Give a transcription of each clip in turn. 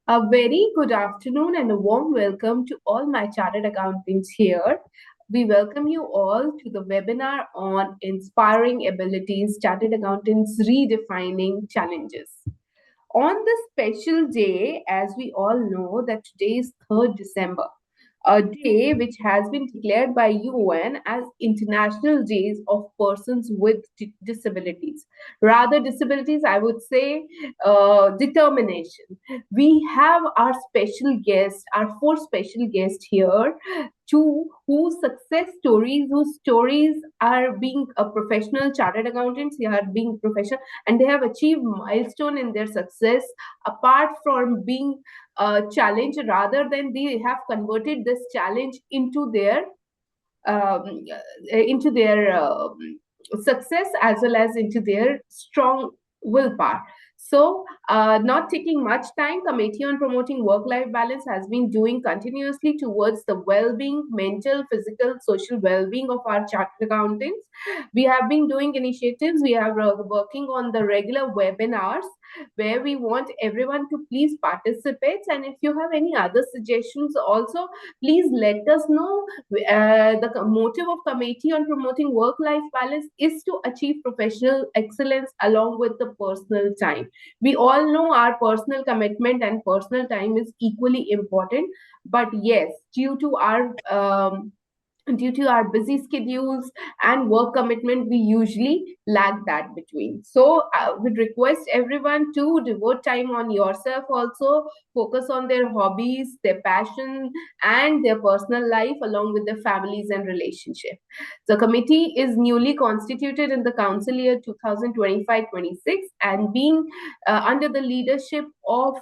A very good afternoon and a warm welcome to all my chartered accountants here. We welcome you all to the webinar on Inspiring Abilities Chartered Accountants Redefining Challenges. On this special day, as we all know, that today is 3rd December, a day which has been declared by UN as International Days of Persons with Disabilities. Rather, disabilities, I would say, determination. We have our special guest, our four special guests here, two whose success stories, whose stories are being a professional chartered accountants, they are being professional, and they have achieved milestone in their success apart from being challenge, rather than they have converted this challenge um, into their success, as well as into their strong willpower. So, not taking much time, Committee on Promoting Work-Life Balance has been doing continuously towards the well-being, mental, physical, social well-being of our chartered accountants. We have been doing initiatives. We are working on the regular webinars where we want everyone to please participate. And if you have any other suggestions, also please let us know. The motive of Committee on Promoting Work-Life Balance is to achieve professional excellence along with the personal time. We all know our personal commitment and personal time is equally important, but yes, due to our busy schedules and work commitment, we usually lag that between. So I would request everyone to devote time on yourself, also focus on their hobbies, their passion, and their personal life along with their families and relationship. The committee is newly constituted in the council year 2025-26 and being under the leadership of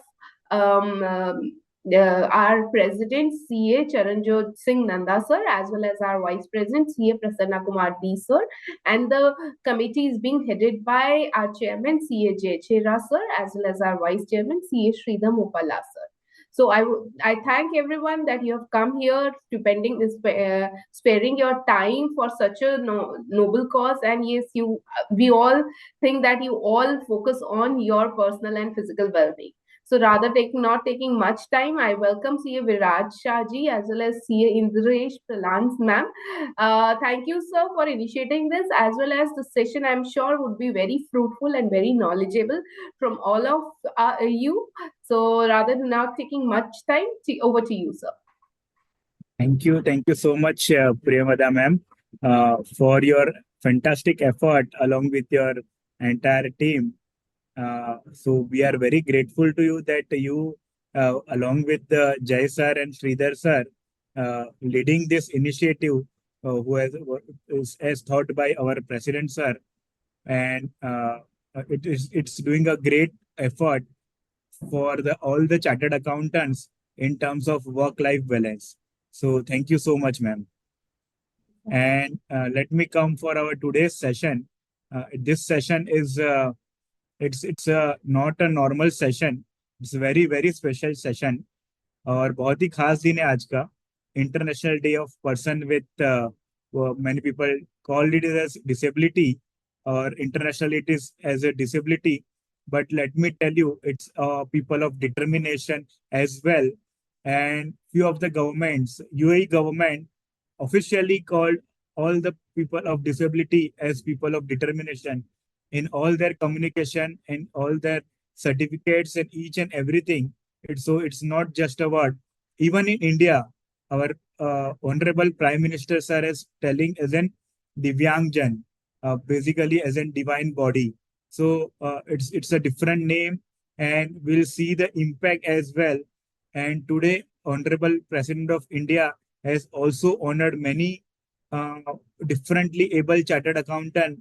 um, um, our president CA Charanjot Singh Nanda sir, as well as our vice president CA Prasanna Kumar D sir, and the committee is being headed by our chairman CA J Chera sir, as well as our vice chairman CA Sridham Upala sir. So I thank everyone that you have come here, sparing your time for such a noble cause. And yes, we all think that you all focus on your personal and physical well-being. So rather not taking much time, I welcome CA Viraj Shahji as well as CA Indresh Pralans ma'am. Thank you, sir, for initiating this, as well as the session I'm sure would be very fruitful and very knowledgeable from all of you. So rather than not taking much time, over to you, sir. Thank you so much, Priyamada ma'am, for your fantastic effort along with your entire team. So we are very grateful to you that you, along with Jai sir and Sridhar sir, leading this initiative, who is as thought by our president sir, and it's doing a great effort for the all the chartered accountants in terms of work-life balance. So thank you so much, ma'am. And let me come for our today's session. This session is it's not a normal session. It's a very special session. और बहुत ही खास दिन है आज का international day of person with many people called it as disability or international it is as a disability, but let me tell you it's people of determination as well. And few of the governments, UAE government officially called all the people of disability as people of determination in all their communication and all their certificates and each and everything. It's not just a word. Even in India, our honorable Prime Minister sir is telling as an Divyangjan, basically as an divine body. So it's a different name, and we'll see the impact as well. And today, honorable President of India has also honored many uh, differently able chartered accountant,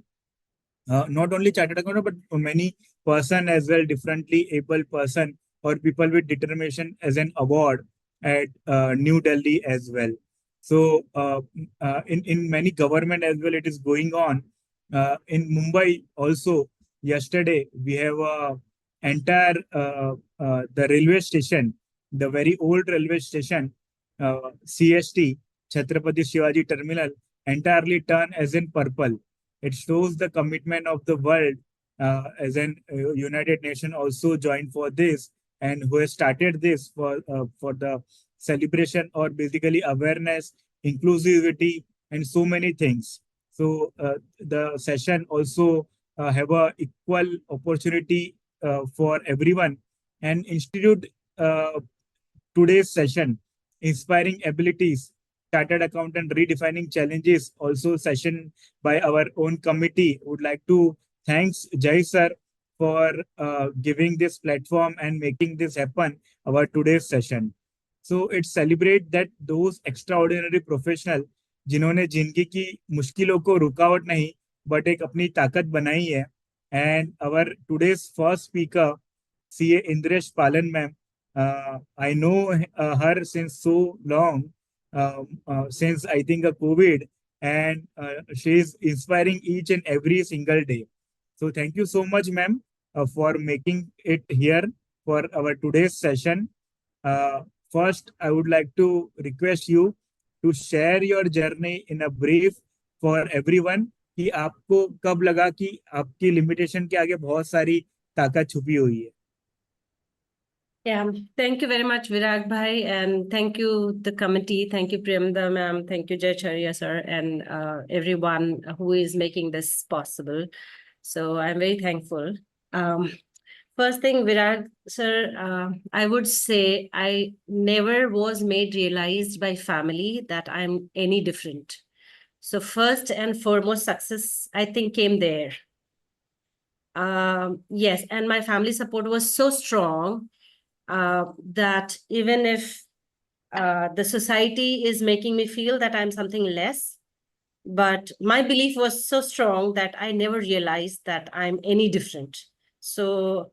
not only chartered accountant, but many person as well, differently able person or people with determination as an award at New Delhi as well. So in many government as well, it is going on. In Mumbai also, yesterday we have a entire the railway station, the very old railway station, CST, Chhatrapati Shivaji Terminal, entirely turned as in purple. It shows the commitment of the world, as an United Nation also joined for this, and who has started this for the celebration or basically awareness, inclusivity, and so many things. So the session also have a equal opportunity for everyone. And institute uh, today's session, inspiring abilities, chartered accountant redefining challenges, also session by our own committee. Would like to thanks Jai sir for giving this platform and making this happen. Our today's session. So it celebrate that those extraordinary professional जिन्होंने जिंदगी की मुश्किलों को रुकावट नहीं but एक अपनी ताकत बनाई है. And our today's first speaker CA Indresh Palan ma'am. I know her since so long, since I think a COVID, and she is inspiring each and every single day. So thank you so much, ma'am, for making it here for our today's session. Uh, First, I would like to request you to share your journey in a brief for everyone कि आपको कब लगा कि आपकी limitation के आगे बहुत सारी ताकत छुपी हुई है. Yeah, thank you very much, Virag Bhai, and thank you, the committee. Thank you, Priyamda ma'am. Thank you, Jai Charya sir, and everyone who is making this possible. So I'm very thankful. First thing, Virag sir, I would say I never was made realized by family that I'm any different. So first and foremost success, I think, came there. Yes, and my family support was so strong that even if the society is making me feel that I'm something less, but my belief was so strong that I never realized that I'm any different. So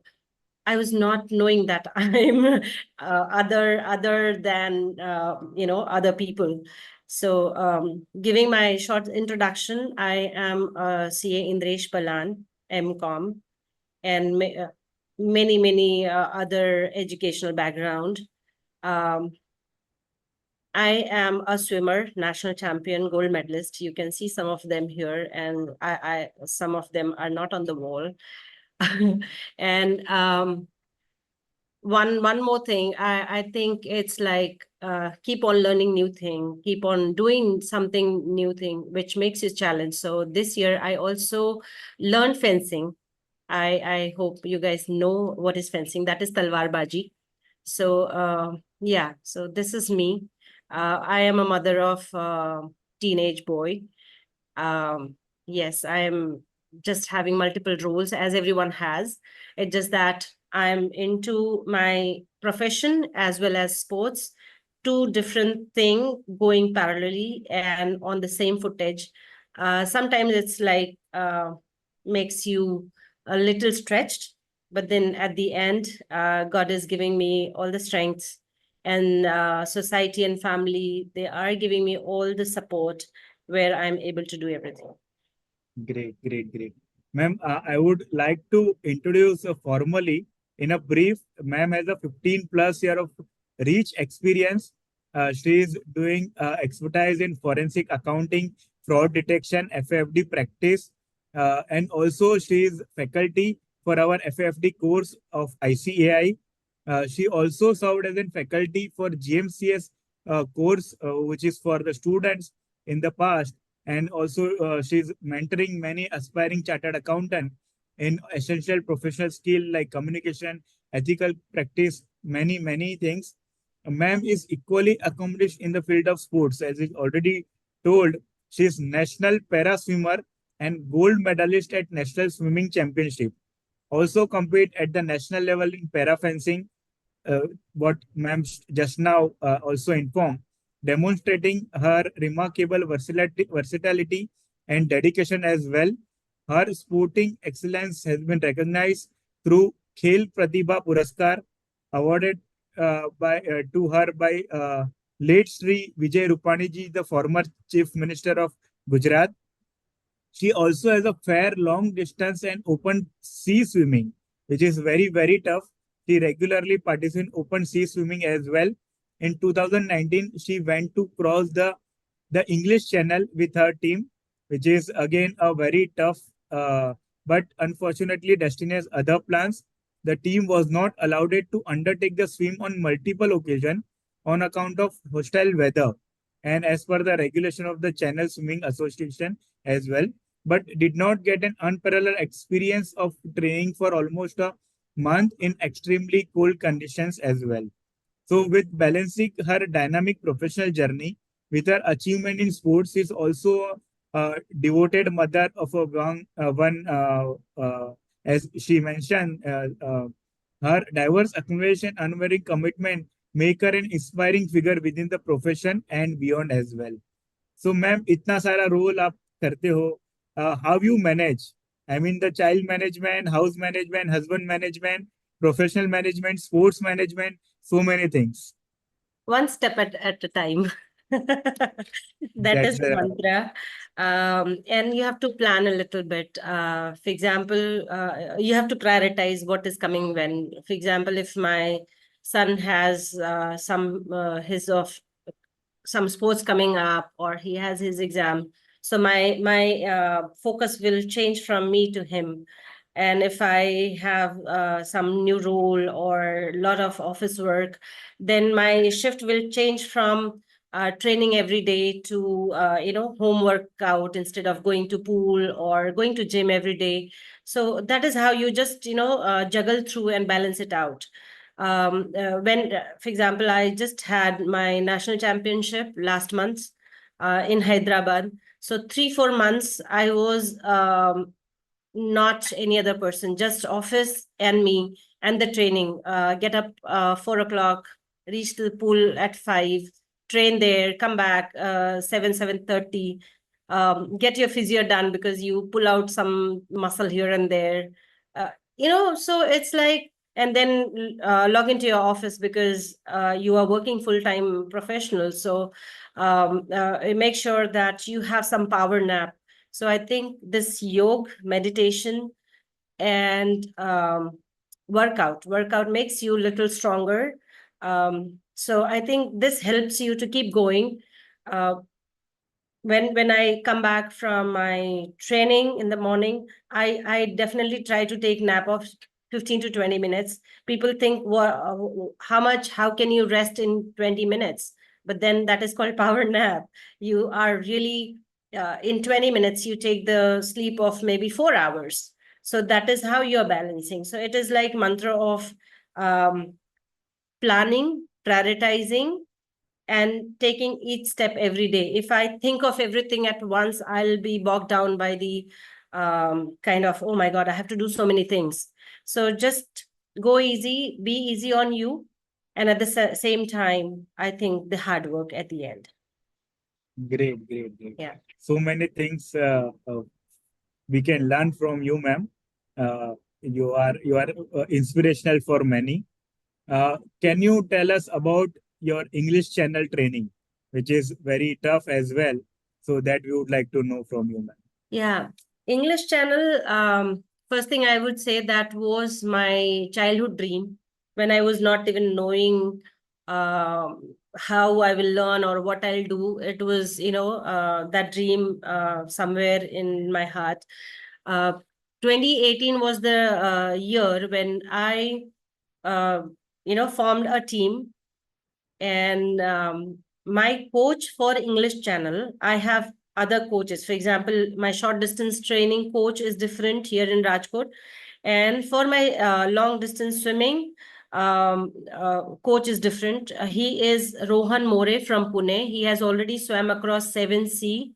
I was not knowing that I'm other than other people. So giving my short introduction, I am CA Indresh Palan, MCom, and many other educational background. I am a swimmer, national champion, gold medalist. You can see some of them here, and I some of them are not on the wall. And one more thing, I think it's like keep on learning new thing, keep on doing something new thing, which makes you challenge. So this year I also learned fencing. I hope you guys know what is fencing. That is talwar baji. So yeah, so this is me. I am a mother of teenage boy. Yes, I am just having multiple roles as everyone has. It's just that I'm into my profession as well as sports, two different thing going parallelly and on the same footage. Sometimes it's like makes you a little stretched, but then at the end, God is giving me all the strength, and society and family, they are giving me all the support where I'm able to do everything. Great. Ma'am, I would like to introduce formally in a brief. Ma'am has a 15 plus year of rich experience. She is doing expertise in forensic accounting, fraud detection, FFD practice, and also she is faculty for our FFD course of ICAI. She also served as a faculty for GMCS course, which is for the students in the past. And also she's mentoring many aspiring chartered accountant in essential professional skill like communication, ethical practice, many things. Ma'am is equally accomplished in the field of sports. As is already told, she is national para swimmer and gold medalist at national swimming championship. Also compete at the national level in para fencing, what ma'am just now also informed, demonstrating her remarkable versatility and dedication as well. Her sporting excellence has been recognized through Khel Pratibha Puraskar, awarded by to her by late Sri Vijay Rupani ji, the former Chief Minister of Gujarat. She also has a fair long distance and open sea swimming, which is very tough. She regularly participates in open sea swimming as well. In 2019, she went to cross the English Channel with her team, which is again a very tough, but unfortunately, Destiny has other plans. the team was not allowed it to undertake the swim on multiple occasions on account of hostile weather and as per the regulation of the Channel Swimming Association as well, but did not get an unparalleled experience of training for almost a month in extremely cold conditions as well. So, with balancing her dynamic professional journey with her achievement in sports, is also a devoted mother of a as she mentioned, her diverse accumulation, unwavering commitment make her an inspiring figure within the profession and beyond as well. So, ma'am, इतना सारा role आप करते हो, how you manage? I mean, the child management, house management, husband management, professional management, sports management, so many things. One step at a time. That is That's the mantra. And you have to plan a little bit. For example, you have to prioritize what is coming when. For example, if my son has his of some sports coming up or he has his exam, so my focus will change from me to him. And if I have some new role or a lot of office work, then my shift will change from training every day to home workout instead of going to pool or going to gym every day. So that is how you just juggle through and balance it out. For example, I just had my national championship last month in Hyderabad. So 3 4 months I was not any other person, just office and me and the training. Get up 4 o'clock, reach to the pool at 5, train there, come back 7 7:30. Get your physio done because you pull out some muscle here and there. So it's like, and then log into your office because you are working full-time professional. So make sure that you have some power nap. So I think this yoga, meditation, and workout makes you a little stronger. So I think this helps you to keep going. Uh, when I come back from my training in the morning, I definitely try to take nap of 15 to 20 minutes. People think, well, how can you rest in 20 minutes? But then that is called power nap. You are really in 20 minutes you take the sleep of maybe 4 hours. So that is how you're balancing. So it is like mantra of um, planning, prioritizing, and taking each step every day. If I think of everything at once, I'll be bogged down by the kind of, oh my God, I have to do so many things. So just go easy, be easy on you. And at the same time, I think the hard work at the end. great, great, great. Yeah. So many things we can learn from you, ma'am. You are inspirational for many. Can you tell us about your English channel training, which is very tough as well? So that we would like to know from you, ma'am. Yeah. English channel, first thing I would say that was my childhood dream when I was not even knowing how I will learn or what I'll do. It was, that dream somewhere in my heart. Uh, 2018 was the year when I, formed a team. And my coach for English channel, I have other coaches. For example, my short distance training coach is different here in Rajkot. And for my long distance swimming coach is different. He is Rohan More from Pune. He has already swam across 7 sea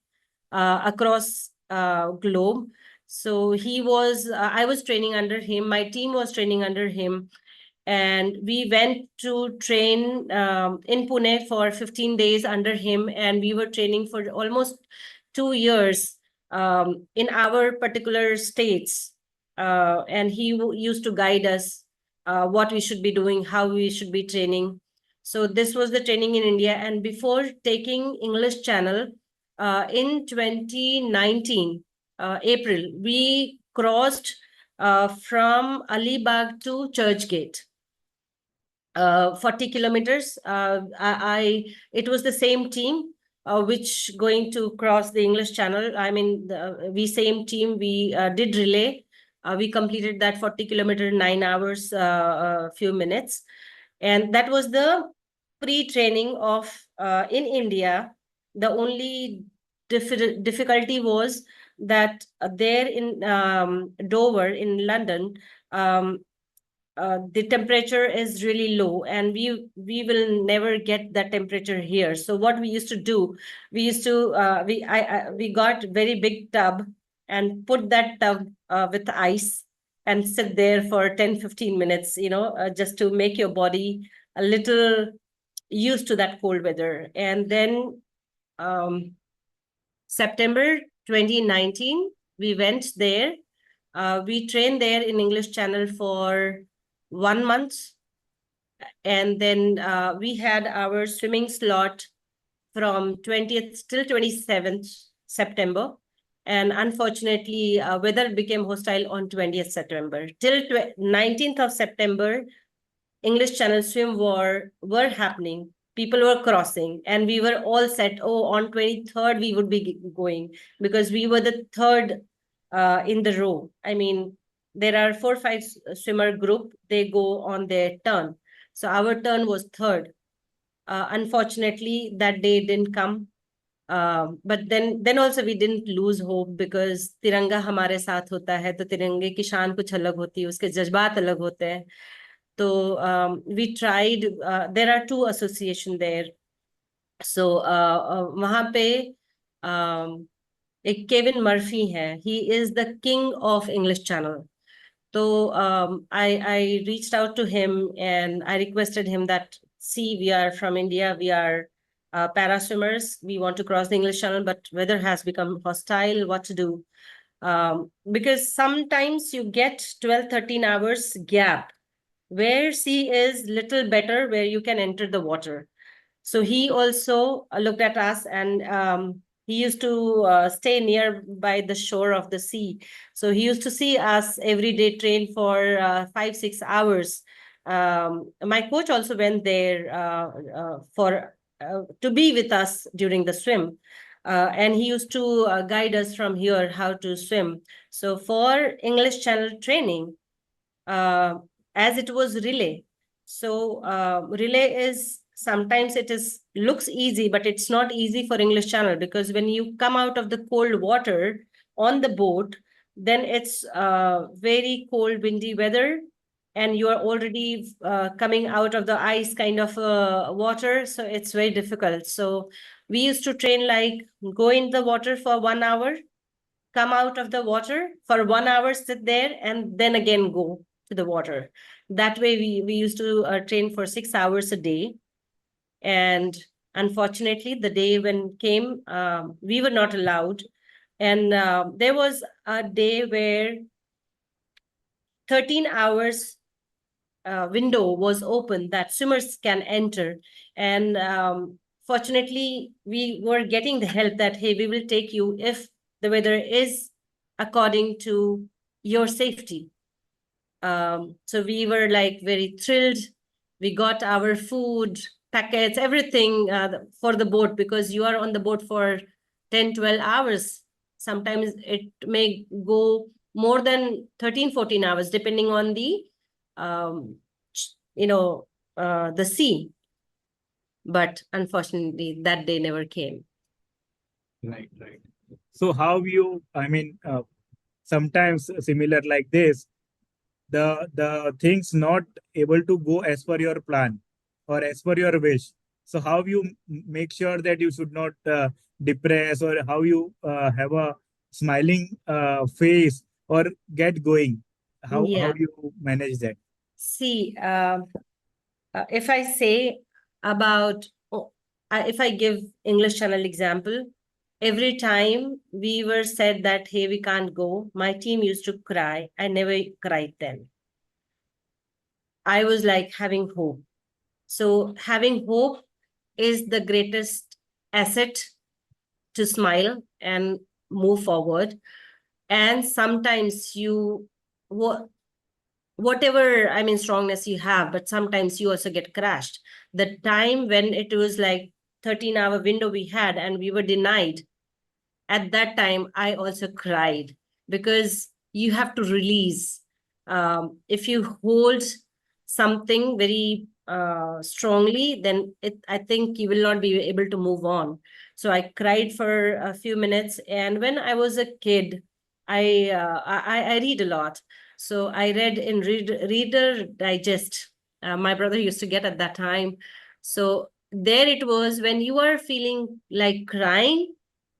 across globe. So I was training under him. My team was training under him, and we went to train in Pune for 15 days under him, and we were training for almost 2 years in our particular states. And he used to guide us what we should be doing, how we should be training. So this was the training in India. And before taking English channel in 2019, April, we crossed from Alibag to Churchgate. 40 kilometers. It was the same team which going to cross the English Channel. I mean, we same team. We did relay We completed that 40-kilometer, 9 hours, few minutes. And that was the pre-training of in India. The only difficulty was that there in Dover in London, the temperature is really low, and we will never get that temperature here. So what we used to do, we used to we got very big tub and put that tub with ice and sit there for 10-15 minutes, just to make your body a little used to that cold weather. And then um, September 2019, we went there. We trained there in English Channel for 1 month. And then we had our swimming slot from 20th till 27th September. And unfortunately, weather became hostile on 20th September. Till 19th of September, English Channel swim were happening. People were crossing, and we were all set. Oh, on 23rd we would be going, because we were the third in the row. I mean, there are 4 or 5 swimmer group. They go on their turn. So our turn was third. Unfortunately, that day didn't come. But then also we didn't lose hope, because तिरंगा हमारे साथ होता है, तो तिरंगे की शान कुछ अलग होती है, उसके जज्बात अलग होते हैं. So we tried. There are 2 association there. So वहाँ पे एक केविन मर्फी है. He is the king of English Channel. So I reached out to him and I requested him that, see, we are from India, we are para swimmers, we want to cross the English Channel, but weather has become hostile. What to do? Because sometimes you get 12-13 hours gap where sea is little better, where you can enter the water. So he also looked at us, and he used to stay near by the shore of the sea. So he used to see us every day train for 5-6 hours. My coach also went there for to be with us during the swim. And he used to guide us from here how to swim. So for English Channel training, uh, as it was relay. So relay is, sometimes it is looks easy, but it's not easy for English Channel, because when you come out of the cold water on the boat, then it's very cold, windy weather, and you are already coming out of the ice kind of water. So it's very difficult. So we used to train like, go in the water for 1 hour, come out of the water for 1 hour, sit there, and then again go to the water. That way we used to train for 6 hours a day. And unfortunately, the day when came, we were not allowed. And there was a day where 13 hours window was open that swimmers can enter. And fortunately, we were getting the help that, hey, we will take you if the weather is according to your safety. So we were like very thrilled. We got our food, packets, everything for the boat, because you are on the boat for 10-12 hours. Sometimes it may go more than 13-14 hours, depending on the, the sea. But unfortunately, that day never came. Right, right. So how you, I mean, sometimes similar like this, the things not able to go as per your plan or as per your wish. So how you make sure that you should not depress, or how you have a smiling face or get going? How you manage that? See, if I say about, if I give English Channel example, every time we were said that, hey, we can't go, my team used to cry. I never cried then. I was like having hope. So having hope is the greatest asset to smile and move forward. And sometimes you, whatever, I mean, strongness you have, but sometimes you also get crashed. The time when it was like 13-hour window we had and we were denied, at that time, I also cried, because you have to release. If you hold something very strongly, then I think you will not be able to move on. So I cried for a few minutes. And when I was a kid, I read a lot. So I read in Reader Digest. My brother used to get at that time. So there it was, when you are feeling like crying,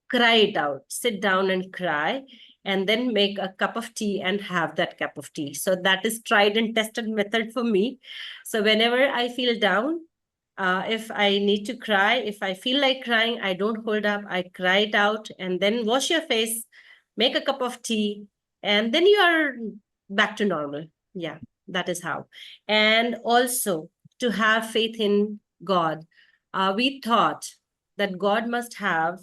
cry it out. Sit down and cry, and then make a cup of tea and have that cup of tea. So that is tried and tested method for me. So whenever I feel down, if I need to cry, if I feel like crying, I don't hold up, I cry it out, and then wash your face, make a cup of tea, and then you are back to normal. Yeah, that is how. And also, to have faith in God. We thought that God must have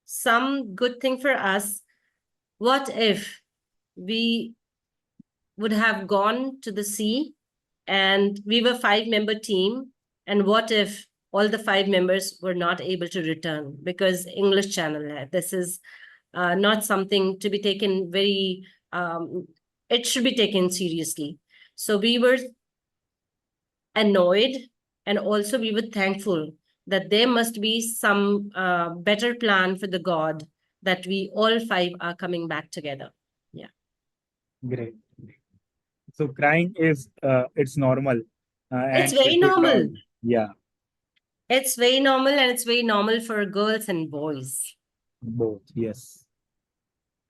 some good thing for us. What if we would have gone to the sea, and we were 5-member team, and what if all the 5 members were not able to return because English Channel hai. This is not something to be taken very it should be taken seriously. So we were annoyed, and also we were thankful that there must be some better plan for the God, that we all 5 are coming back together. Yeah. Great. So crying is it's normal, It's and it very should not. normal. Yeah, It's very normal, and it's very normal for girls and boys. both. Yes.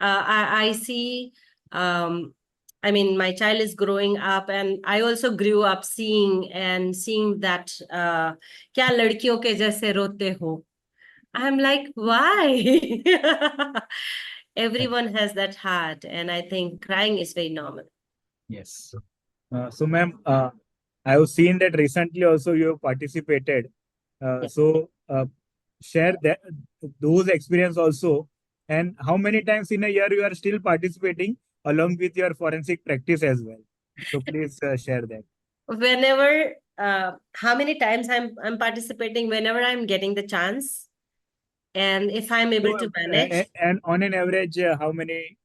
I see, um, I mean, my child is growing up, and I also grew up seeing that, क्या लड़कियों के जैसे रोते हो? I'm like, why? Everyone has that heart, and I think crying is very normal. Yes. So, ma'am, I have seen that recently also you have participated. Yeah. So, share that those experience also, and how many times in a year you are still participating along with your forensic practice as well. So, please share that. Whenever, how many times I'm participating, whenever I'm getting the chance, and if I'm able So, to manage. and on an average, how many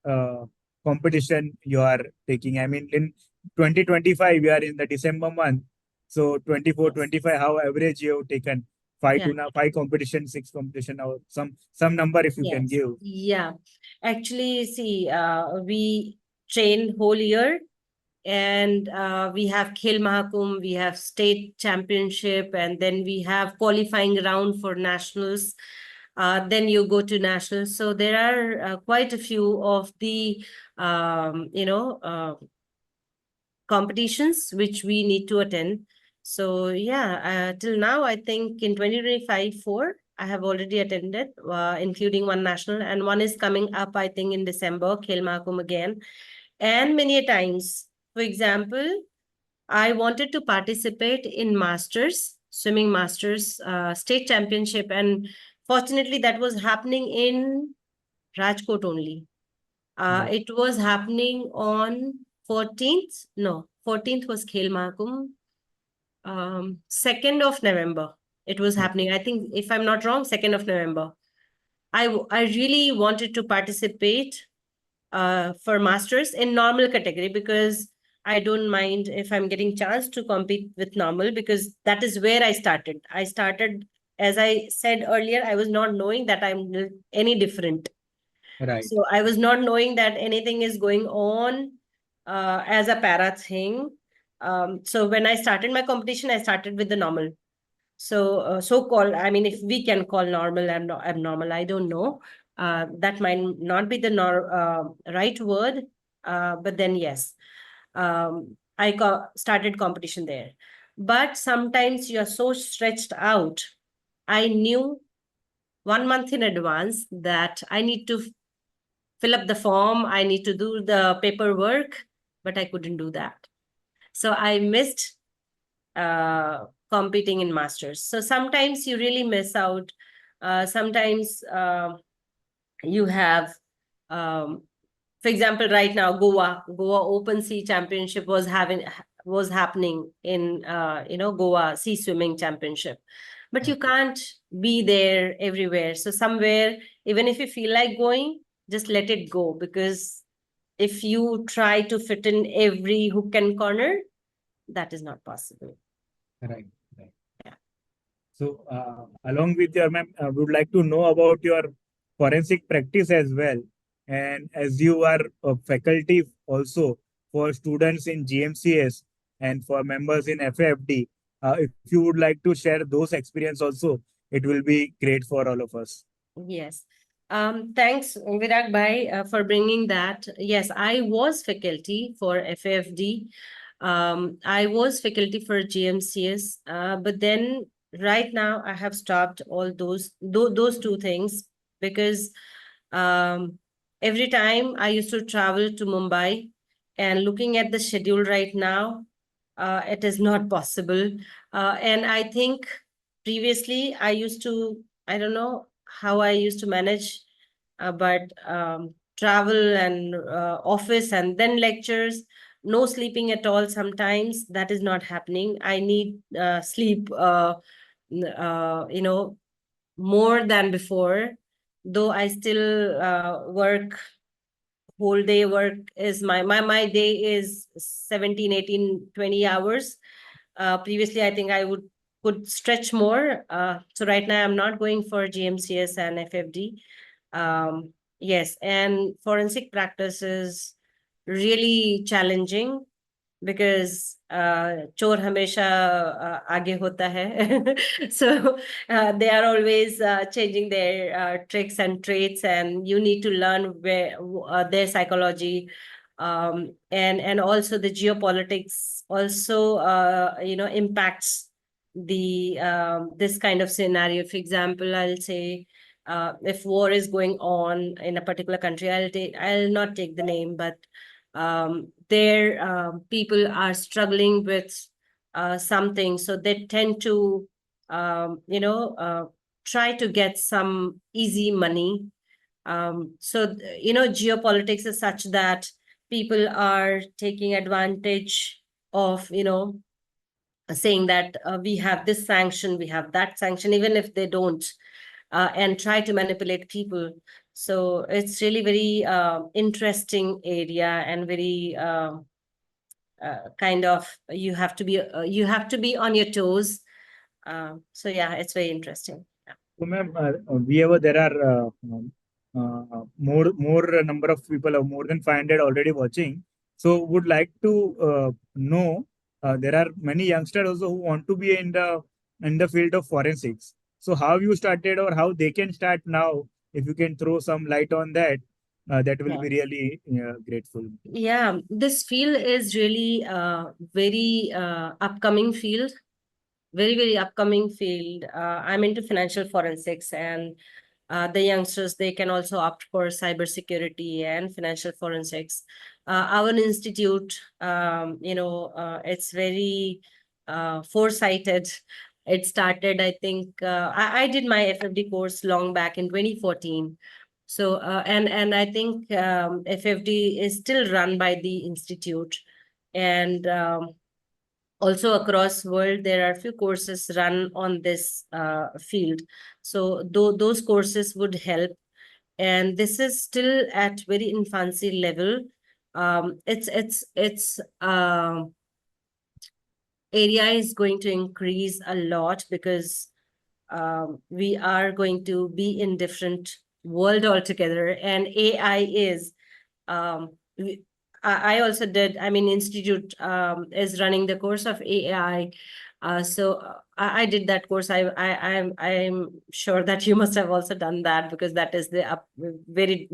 competition you are taking? I mean, in 2025, we are in the December month. So 24, Yes. 25, how average you have taken? Five Yeah. to now 5 competition, 6 competition, or some number if you can Yes. give. Yeah. Actually, see, we train whole year, and we have Khel Mahakumbh, we have state championship, and then we have qualifying round for nationals. Then you go to nationals. So there are quite a few of the, competitions which we need to attend. So yeah, till now, I think in 2025, 4, I have already attended, including one national, and one is coming up, I think, in December, Khel Mahakumbh again. And many a times, for example, I wanted to participate in Masters, swimming Masters, state championship. And fortunately, that was happening in Rajkot only. Right. It was happening on 14th. No, 14th was Khel Mahakumbh. 2nd of November, it was Okay. happening. I think, if I'm not wrong, 2nd of November. I really wanted to participate for masters in normal category, because I don't mind if I'm getting chance to compete with normal, because that is where I started. I started, as I said earlier, I was not knowing that I'm any different. Right. So I was not knowing that anything is going on as a para thing. So when I started my competition, I started with the normal. So so-called, I mean, if we can call normal and abnormal, I don't know. That might not be the right word, but then yes, I started competition there. But sometimes you're so stretched out. I knew 1 month in advance that I need to fill up the form, I need to do the paperwork, but I couldn't do that. So I missed competing in masters. So sometimes you really miss out. Sometimes you have, um, for example, right now Goa Open Sea Championship was happening in Goa Sea Swimming Championship, but you Okay. can't be there everywhere. So somewhere, even if you feel like going, just let it go, because if you try to fit in every hook and corner, that is not possible. Right. Right. Yeah. So, along with your ma'am, we would like to know about your forensic practice as well. And as you are a faculty also for students in GMCS and for members in FAFD, if you would like to share those experience also, it will be great for all of us. Yes. Thanks, Virag Bhai, for bringing that. Yes, I was faculty for FAFD. I was faculty for GMCS, but then right now I have stopped all those two things because um, every time I used to travel to Mumbai, and looking at the schedule right now, it is not possible. And I think previously I used to, I don't know how I used to manage, but travel and office and then lectures, no sleeping at all. Sometimes that is not happening. I need sleep, you know, more than before. Though I still work whole day, work is my day is 17, 18, 20 hours. Previously I think I could stretch more. So right now I'm not going for GMCS and FFD. Yes, and forensic practice is really challenging because chor hamesha aage hota hai. So they are always changing their tricks and traits, and you need to learn their psychology, and also the geopolitics also impacts the this kind of scenario. For example, I'll say if war is going on in a particular country, I'll not take the name, but their people are struggling with something, so they tend to try to get some easy money. So geopolitics is such that people are taking advantage of saying that we have this sanction, we have that sanction, even if they don't, and try to manipulate people. So it's really very interesting area, and very kind of you have to be on your toes. So yeah, it's very interesting. Yeah. So, ma'am, wherever there are more number of people, or more than 500 already watching, so would like to know there are many youngsters also who want to be in the field of forensics. So, how you started or how they can start now? If you can throw some light on that, that will Yeah. be really grateful. Yeah, this field is really very upcoming field, very upcoming field. I'm into financial forensics, and the youngsters, they can also opt for cybersecurity and financial forensics. Our institute, it's very foresighted. It started, I think, I did my FFD course long back in 2014. So, and I think FFD is still run by the institute, and also across world there are few courses run on this field. So those courses would help, and this is still at very infancy level. It's area is going to increase a lot because we are going to be in different world altogether, and AI is um, we- I also did, I mean, institute is running the course of AI. I did that course. I'm sure that you must have also done that, because that is the very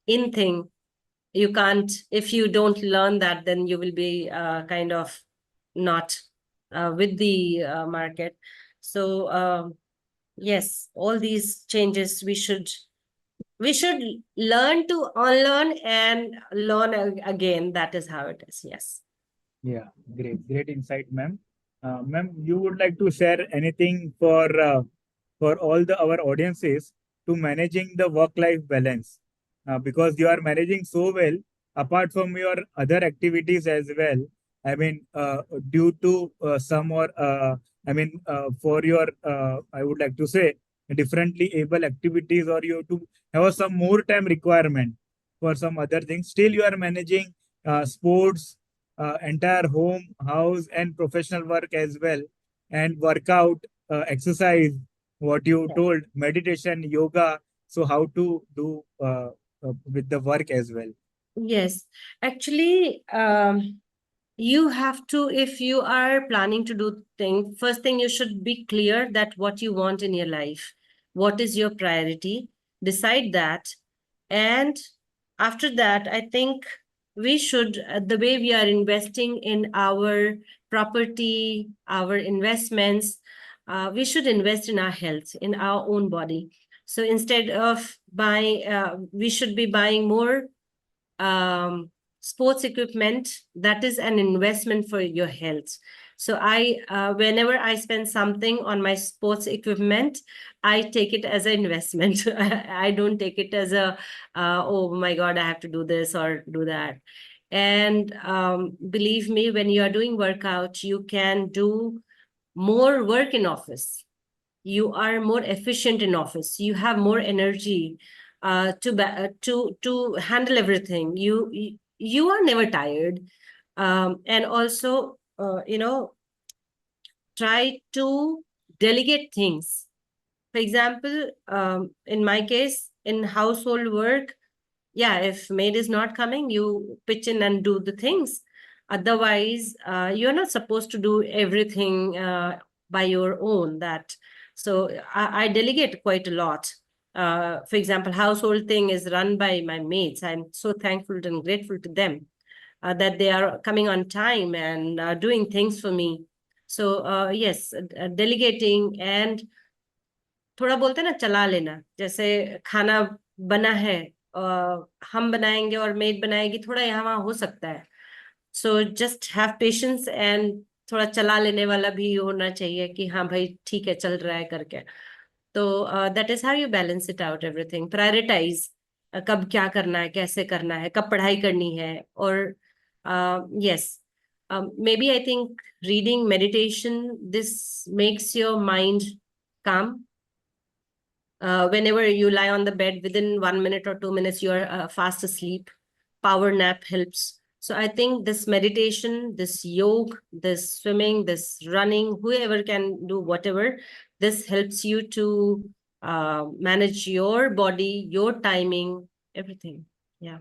in thing. You can't, if you don't learn that, then you will be kind of not with the market. So yes, all these changes we should learn to unlearn and learn again. That is how it is. Yes. Yeah, great insight, ma'am. Ma'am, you would like to share anything for all the our audiences to managing the work-life balance, because you are managing so well apart from your other activities as well. I mean, due to some or I mean, for your I would like to say differently able activities, or you to have some more time requirement. for some other things. Still, you are managing sports, entire home, house, and professional work as well, and workout, exercise. What you Yeah. told, meditation, yoga. So how to do with the work as well. Yes, actually, you have to, if you are planning to do things, first thing you should be clear that what you want in your life, what is your priority, decide that. And after that, I think we should, the way we are investing in our property, our investments, we should invest in our health, in our own body. So instead of buying, we should be buying more um, sports equipment. That is an investment for your health. So I whenever I spend something on my sports equipment, I take it as an investment. I don't take it as a oh my god, I have to do this or do that. And believe me, when you are doing workout, you can do more work in office. You are more efficient in office. You have more energy to handle everything. You are never tired. And also, try to delegate things. For example, in my case, in household work, yeah, if maid is not coming, you pitch in and do the things. Otherwise, you're not supposed to do everything by your own. That so I delegate quite a lot. For example, household thing is run by my maids. I'm so thankful and grateful to them that they are coming on time and doing things for me. So yes, delegating and थोड़ा बोलते हैं ना चला लेना, जैसे खाना बना है हम बनाएंगे और मेड बनाएगी, थोड़ा यहाँ वहाँ हो सकता है. So just have patience and थोड़ा चला लेने वाला भी होना चाहिए कि हाँ भाई ठीक है चल रहा है करके. तो that is how you balance it out everything. Prioritise कब क्या करना है, कैसे करना है, कब पढ़ाई करनी है. और yes, maybe I think reading, meditation, this makes your mind calm. Whenever you lie on the bed, within 1 minute or 2 minutes, you're fast asleep. Power nap helps. So I think this meditation, this yoga, this swimming, this running, whoever can do whatever, this helps you to manage your body, your timing, everything. Yeah.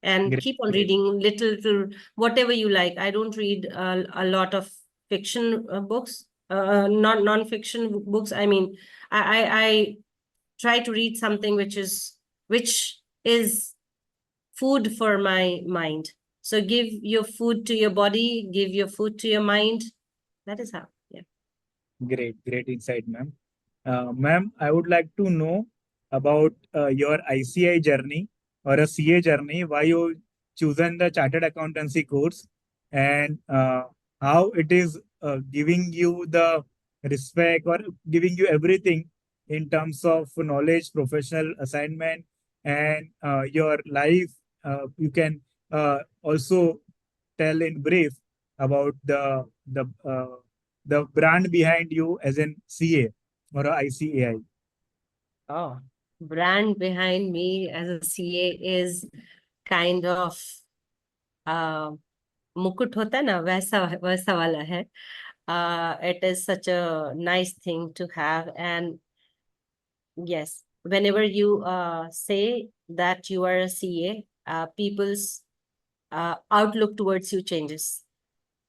And Great, keep on great. reading little to whatever you like. I don't read a lot of fiction books, not non-fiction books. I mean, I try to read something which is food for my mind. So give your food to your body, give your food to your mind. That is how. Yeah. Great, great insight, ma'am. Ma'am, I would like to know about your ICI journey or a CA journey, why you chosen the chartered accountancy course, and how it is giving you the respect or giving you everything in terms of knowledge, professional assignment, and your life. You can also tell in brief about the brand behind you as an CA or a ICAI. Oh, brand behind me as a CA is kind of uh, मुकुट होता है ना, वैसा वैसा वाला है. It is such a nice thing to have. And yes, whenever you say that you are a CA, people's outlook towards you changes.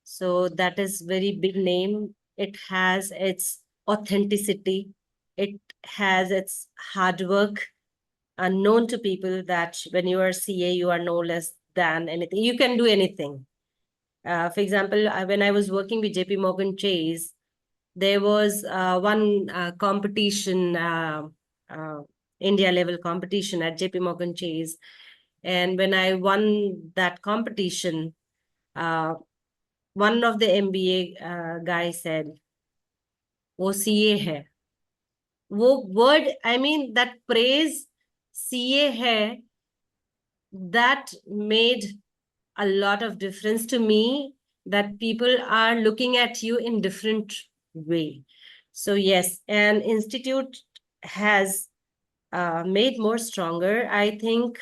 So that is very big name. It has its authenticity. It has its hard work. Known to people that when you are CA, you are no less than anything. You can do anything. For example, when I was working with JP Morgan Chase, there was one competition, uh, India level competition at JP Morgan Chase. And when I won that competition, one of the MBA guy said, वो CA है. वो word, I mean, that praise CA है, that made a lot of difference to me, that people are looking at you in different way. So yes, and institute has made more stronger. I think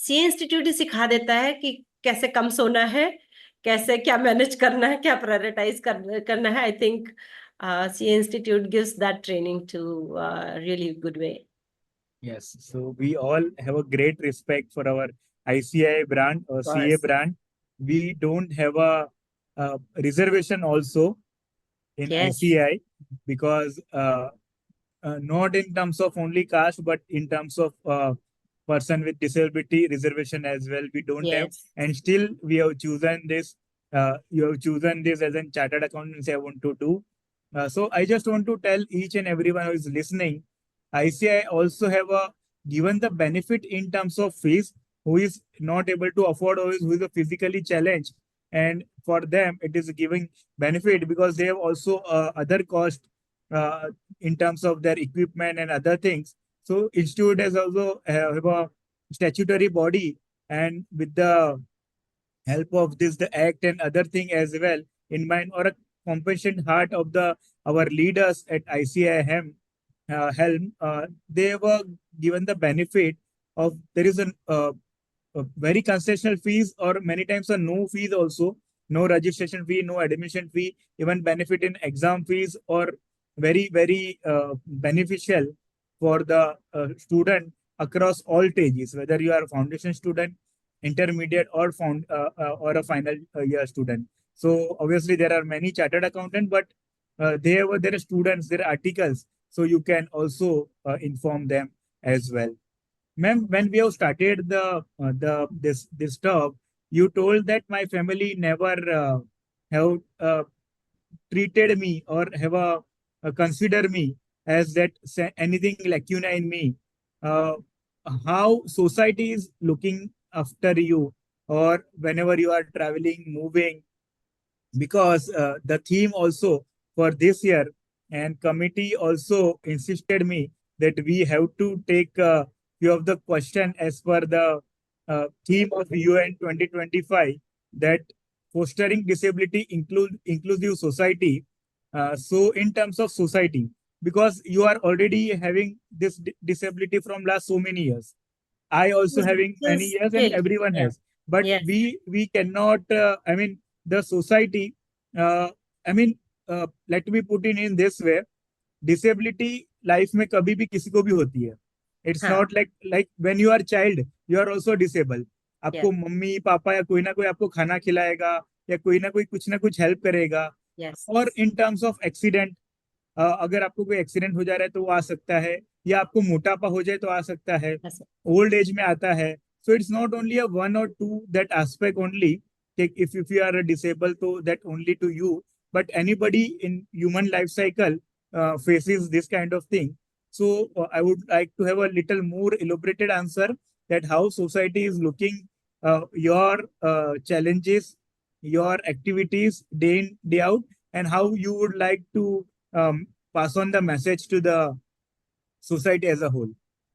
CA institute ही सिखा देता है कि कैसे कम सोना है, कैसे क्या मैनेज करना है, क्या प्रायोरिटाइज करना है. I think CA institute gives that training to really good way. Yes, so we all have a great respect for our ICI brand or CA Course. brand. We don't have a reservation also in Yes. ICI because not in terms of only caste, but in terms of person with disability reservation as well. We don't have, Yes. and still we have chosen this. You have chosen this as a chartered accountancy I want to do. So I just want to tell each and everyone who is listening, ICI also have a given the benefit in terms of fees who is not able to afford or who is a physically challenged, and for them it is giving benefit because they have also other cost uh, in terms of their equipment and other things. So institute has also have a statutory body, and with the help of this the act and other thing as well in mind or a compassionate heart of the our leaders at ICIM helm, they were given the benefit of there is a very concessional fees or many times a no fees also, no registration fee, no admission fee, even benefit in exam fees or very beneficial for the student across all stages, whether you are a foundation student, intermediate or a final year student. So obviously there are many chartered accountant, but there are students, there are articles, so you can also inform them as well. Ma'am, when we have started the this talk, you told that my family never have treated me or have consider me as that anything lacuna in me. Uh, how society is looking after you, or whenever you are traveling, moving, because the theme also for this year and committee also insisted me that we have to take few of the question as per the theme of UN 2025, that fostering disability inclusive society. So in terms of society, because you are already having this disability from last so many years, I also having many years and Still, everyone yeah. has, but Yes. we cannot I mean the society uh, I mean let me put it in this way, disability life में कभी भी किसी को भी होती है. It's हाँ. Not like when you are child you are also disable. आपको Yes. मम्मी पापा या कोई ना कोई आपको खाना खिलाएगा या कोई ना कुछ हेल्प करेगा. Yes. और इन टर्म्स ऑफ एक्सीडेंट, अगर आपको कोई एक्सीडेंट हो जा रहा है तो वो आ सकता है, या आपको मोटापा हो जाए तो आ सकता है, Yes. ओल्ड एज में आता है. So it's not only a one और two that aspect only, if you are disabled so that only to you, but anybody in human life cycle faces this kind of thing. So I would like to have a little more elaborated answer that how society is looking your challenges, your activities day in day out, and how you would like to um, pass on the message to the society as a whole.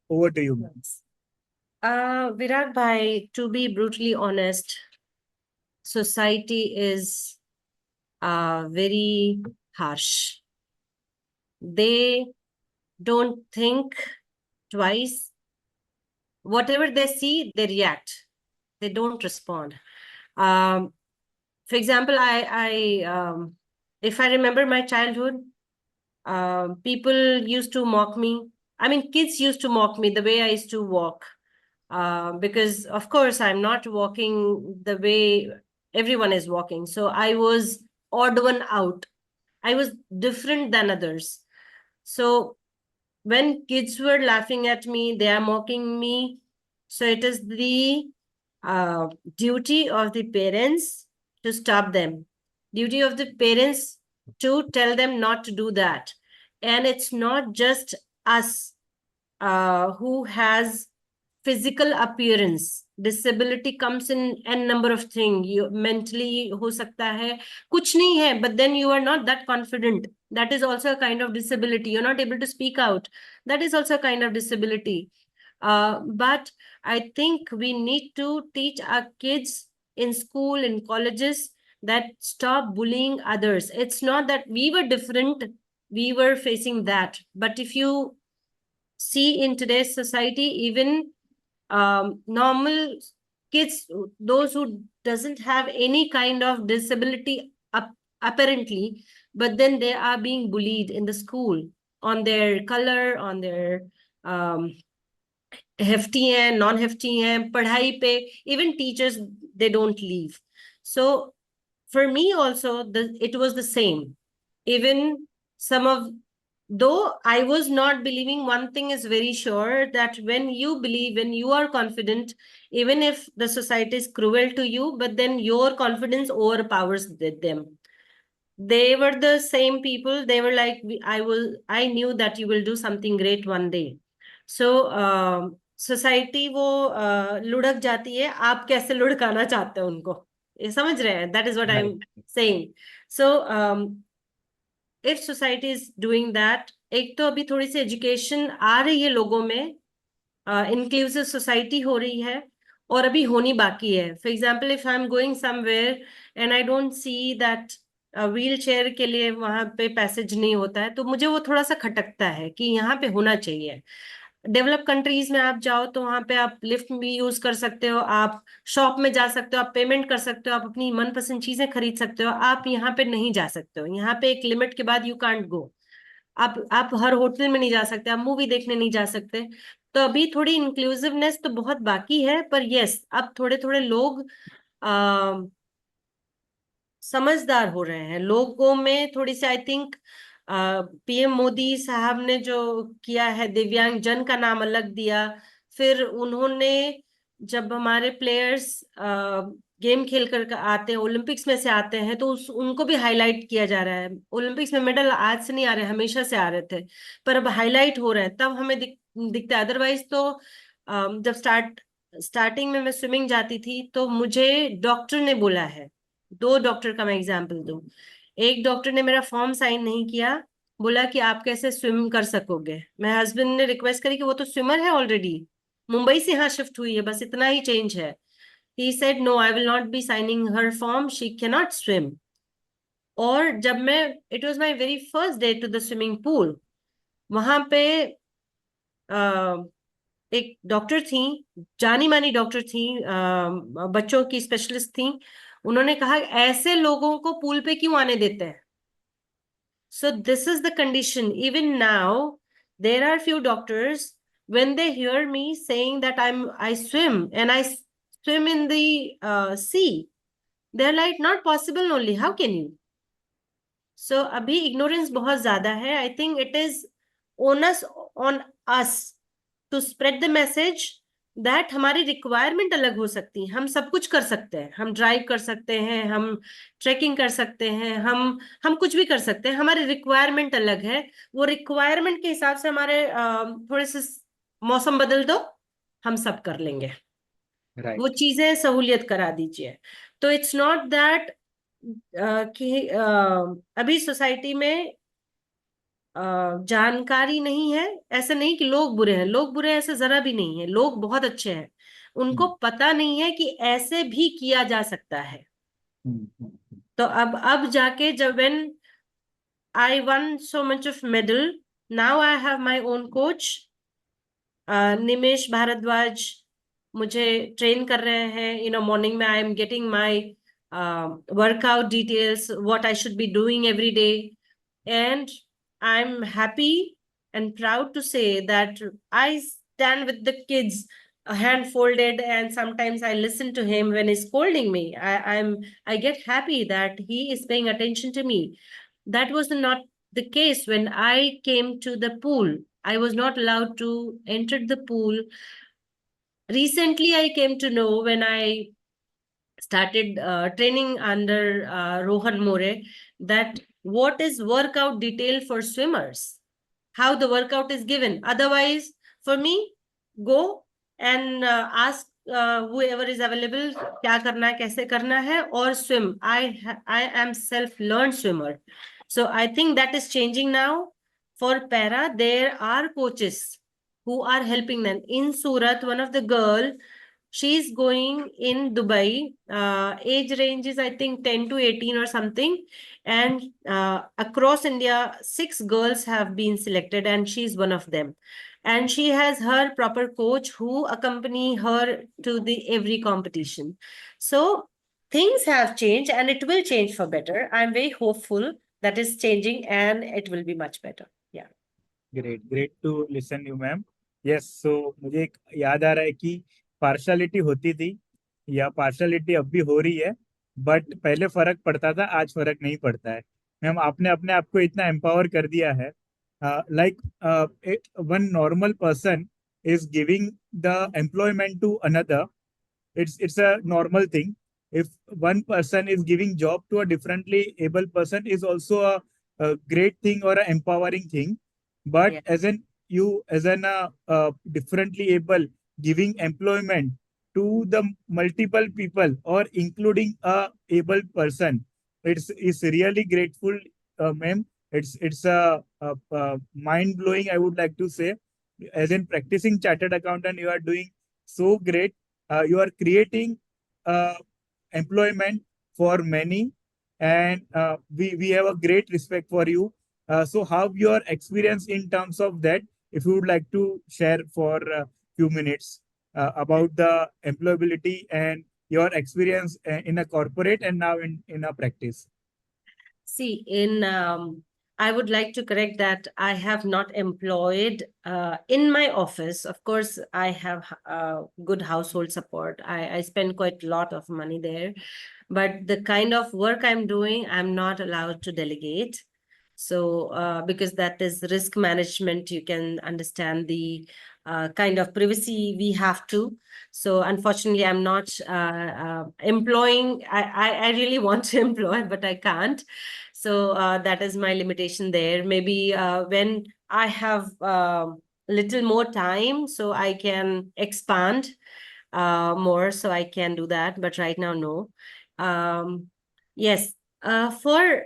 Over to you, ma'am. Yes. Virat bhai, to be brutally honest, society is very harsh. They don't think twice. Whatever they see, they react. They don't respond. Um, for example, if I remember my childhood, people used to mock me. I mean, kids used to mock me the way I used to walk. Because of course I'm not walking the way everyone is walking. So I was odd one out. I was different than others. So when kids were laughing at me, they are mocking me. So it is the uh, duty of the parents to stop them. Duty of the parents to tell them not to do that. And it's not just us who has physical appearance. Disability comes in n number of things. You mentally हो सकता है कुछ नहीं है, but then you are not that confident. That is also a kind of disability. You're not able to speak out. That is also a kind of disability. But I think we need to teach our kids in school, in colleges, that stop bullying others. It's not that we were different, we were facing that. But if you see in today's society, even normal kids, those who doesn't have any kind of disability apparently, but then they are being bullied in the school on their color, on their hefty हैं, non hefty हैं, पढ़ाई पे, even teachers, they don't leave. So for me also, it was the same. Even some of, though I was not believing, one thing is very sure, that when you believe, when you are confident, even if the society is cruel to you, but then your confidence overpowers them. They were the same people. They were like, I knew that you will do something great one day. So society वो लुढ़क जाती है, आप कैसे लुढ़काना चाहते हो उनको, ये समझ रहे हैं? That is what I am saying. So if society is doing that, एक तो अभी थोड़ी सी एजुकेशन आ रही है लोगों में, इंक्लूसिव सोसाइटी हो रही है, और अभी होनी बाकी है. For example, if I am going somewhere and I don't see that wheel chair के लिए वहां पे पैसेज नहीं होता है, तो मुझे वो थोड़ा सा खटकता है कि यहाँ पे होना चाहिए. डेवलप कंट्रीज में आप जाओ तो वहां पे आप लिफ्ट भी यूज कर सकते हो, आप शॉप में जा सकते हो, आप पेमेंट कर सकते हो, आप अपनी मनपसंद चीजें खरीद सकते हो. आप यहाँ पे नहीं जा सकते हो, यहाँ पे एक लिमिट के बाद यू कांट गो. आप हर होटल में नहीं जा सकते, आप मूवी देखने नहीं जा सकते. तो अभी थोड़ी इंक्लूसिवनेस तो बहुत बाकी है, पर यस, अब थोड़े थोड़े लोग समझदार हो रहे हैं. लोगों में थोड़ी सी, आई थिंक, पीएम मोदी साहब ने जो किया है, दिव्यांग जन का नाम अलग दिया, फिर उन्होंने जब हमारे प्लेयर्स गेम खेल कर आते हैं, ओलंपिक्स में से आते हैं, तो उनको भी हाईलाइट किया जा रहा है. ओलंपिक्स में मेडल आज से नहीं आ रहे, हमेशा से आ रहे थे, पर अब हाईलाइट हो रहे हैं, तब हमें दिखता है. अदरवाइज तो जब स्टार्टिंग में मैं स्विमिंग जाती थी, तो मुझे डॉक्टर ने बोला है, 2 डॉक्टर का मैं एग्जाम्पल दूं. एक डॉक्टर ने मेरा फॉर्म साइन नहीं किया, बोला कि आप कैसे स्विम कर सकोगे. मेरे हस्बैंड ने रिक्वेस्ट करी कि वो तो स्विमर है ऑलरेडी, मुंबई से यहाँ शिफ्ट हुई है, बस इतना ही चेंज है. He said no, I will not be signing her form, she can not swim. और जब मैं, it was my very first day to the swimming pool, वहां पे एक डॉक्टर थी, जानी मानी डॉक्टर थी, बच्चों की स्पेशलिस्ट थी. उन्होंने कहा, ऐसे लोगों को पूल पे क्यों आने देते हैं? So this is the condition. Even now, there are few doctors, when they hear me saying that I swim and I swim in the sea, they're like, not possible only. How can you? So abhi ignorance बहुत ज़्यादा है. I think it is onus on us to spread the message that हमारी requirement अलग हो सकती है. हम सब कुछ कर सकते हैं, हम ड्राइव कर सकते हैं, हम ट्रैकिंग कर सकते हैं, हम कुछ भी कर सकते हैं. हमारी रिक्वायरमेंट अलग है. वो रिक्वायरमेंट के हिसाब से हमारे थोड़े से मौसम बदल दो, हम सब कर लेंगे. वो चीजें सहूलियत करा दीजिए. तो इट्स नॉट दैट कि अभी सोसाइटी में जानकारी नहीं है, ऐसा नहीं कि लोग बुरे हैं. लोग बुरे ऐसे जरा भी नहीं है, लोग बहुत अच्छे हैं. उनको पता नहीं है कि ऐसे भी किया जा सकता है. तो अब जाके, जब when I won so much of medal, now I have my own coach, Nimesh Bhardwaj मुझे ट्रेन कर रहे हैं. मॉर्निंग में I am getting my workout details, what I should be doing every day. And I'm happy and proud to say that I stand with the kids, a hand folded, and sometimes I listen to him when he's scolding me. I get happy that he is paying attention to me. That was not the case when I came to the pool. I was not allowed to enter the pool. Recently, I came to know when I started training under Rohan More, that what is workout detail for swimmers, how the workout is given. Otherwise, for me, go and ask whoever is available, क्या करना है, कैसे करना है, or swim. I am self-learned swimmer. So I think that is changing now. For para, there are coaches who are helping them. In Surat, one of the girl, she's going in Dubai. Age range is, I think, 10 to 18 or something. And across India, 6 girls have been selected, and she's one of them. and she has her proper coach who accompany her to the every competition. So things have changed and it will change for better. I'm very hopeful that is changing and it will be much better. Yeah. Great to listen you ma'am. Yes, so मुझे एक याद आ रहा है कि partiality होती थी या partiality अब भी हो रही है, बट पहले फर्क पड़ता था, आज फर्क नहीं पड़ता है. मैम आपने अपने आप को इतना एम्पावर कर दिया है. Like one normal person is giving the employment to another. It's a normal thing. If one person is giving job to a differently able person is also a great thing or an empowering thing. But Yeah. as an you as an differently able giving employment to the multiple people or including a able person, it's really grateful, ma'am. It's a mind blowing, I would like to say. As in practicing chartered accountant, you are doing so great. You are creating uh, employment for many, and we have a great respect for you. So how your experience in terms of that, if you would like to share for a few minutes about the employability and your experience in a corporate and now in a practice. See, I would like to correct that I have not employed in my office. Of course, I have good household support. I spend quite a lot of money there, but the kind of work I'm doing, I'm not allowed to delegate. So, because that is risk management, you can understand the kind of privacy we have to. So, unfortunately, I'm not employing. I really want to employ, but I can't. So that is my limitation there. Maybe when I have little more time, so I can expand more, so I can do that. But right now, no. Yes. For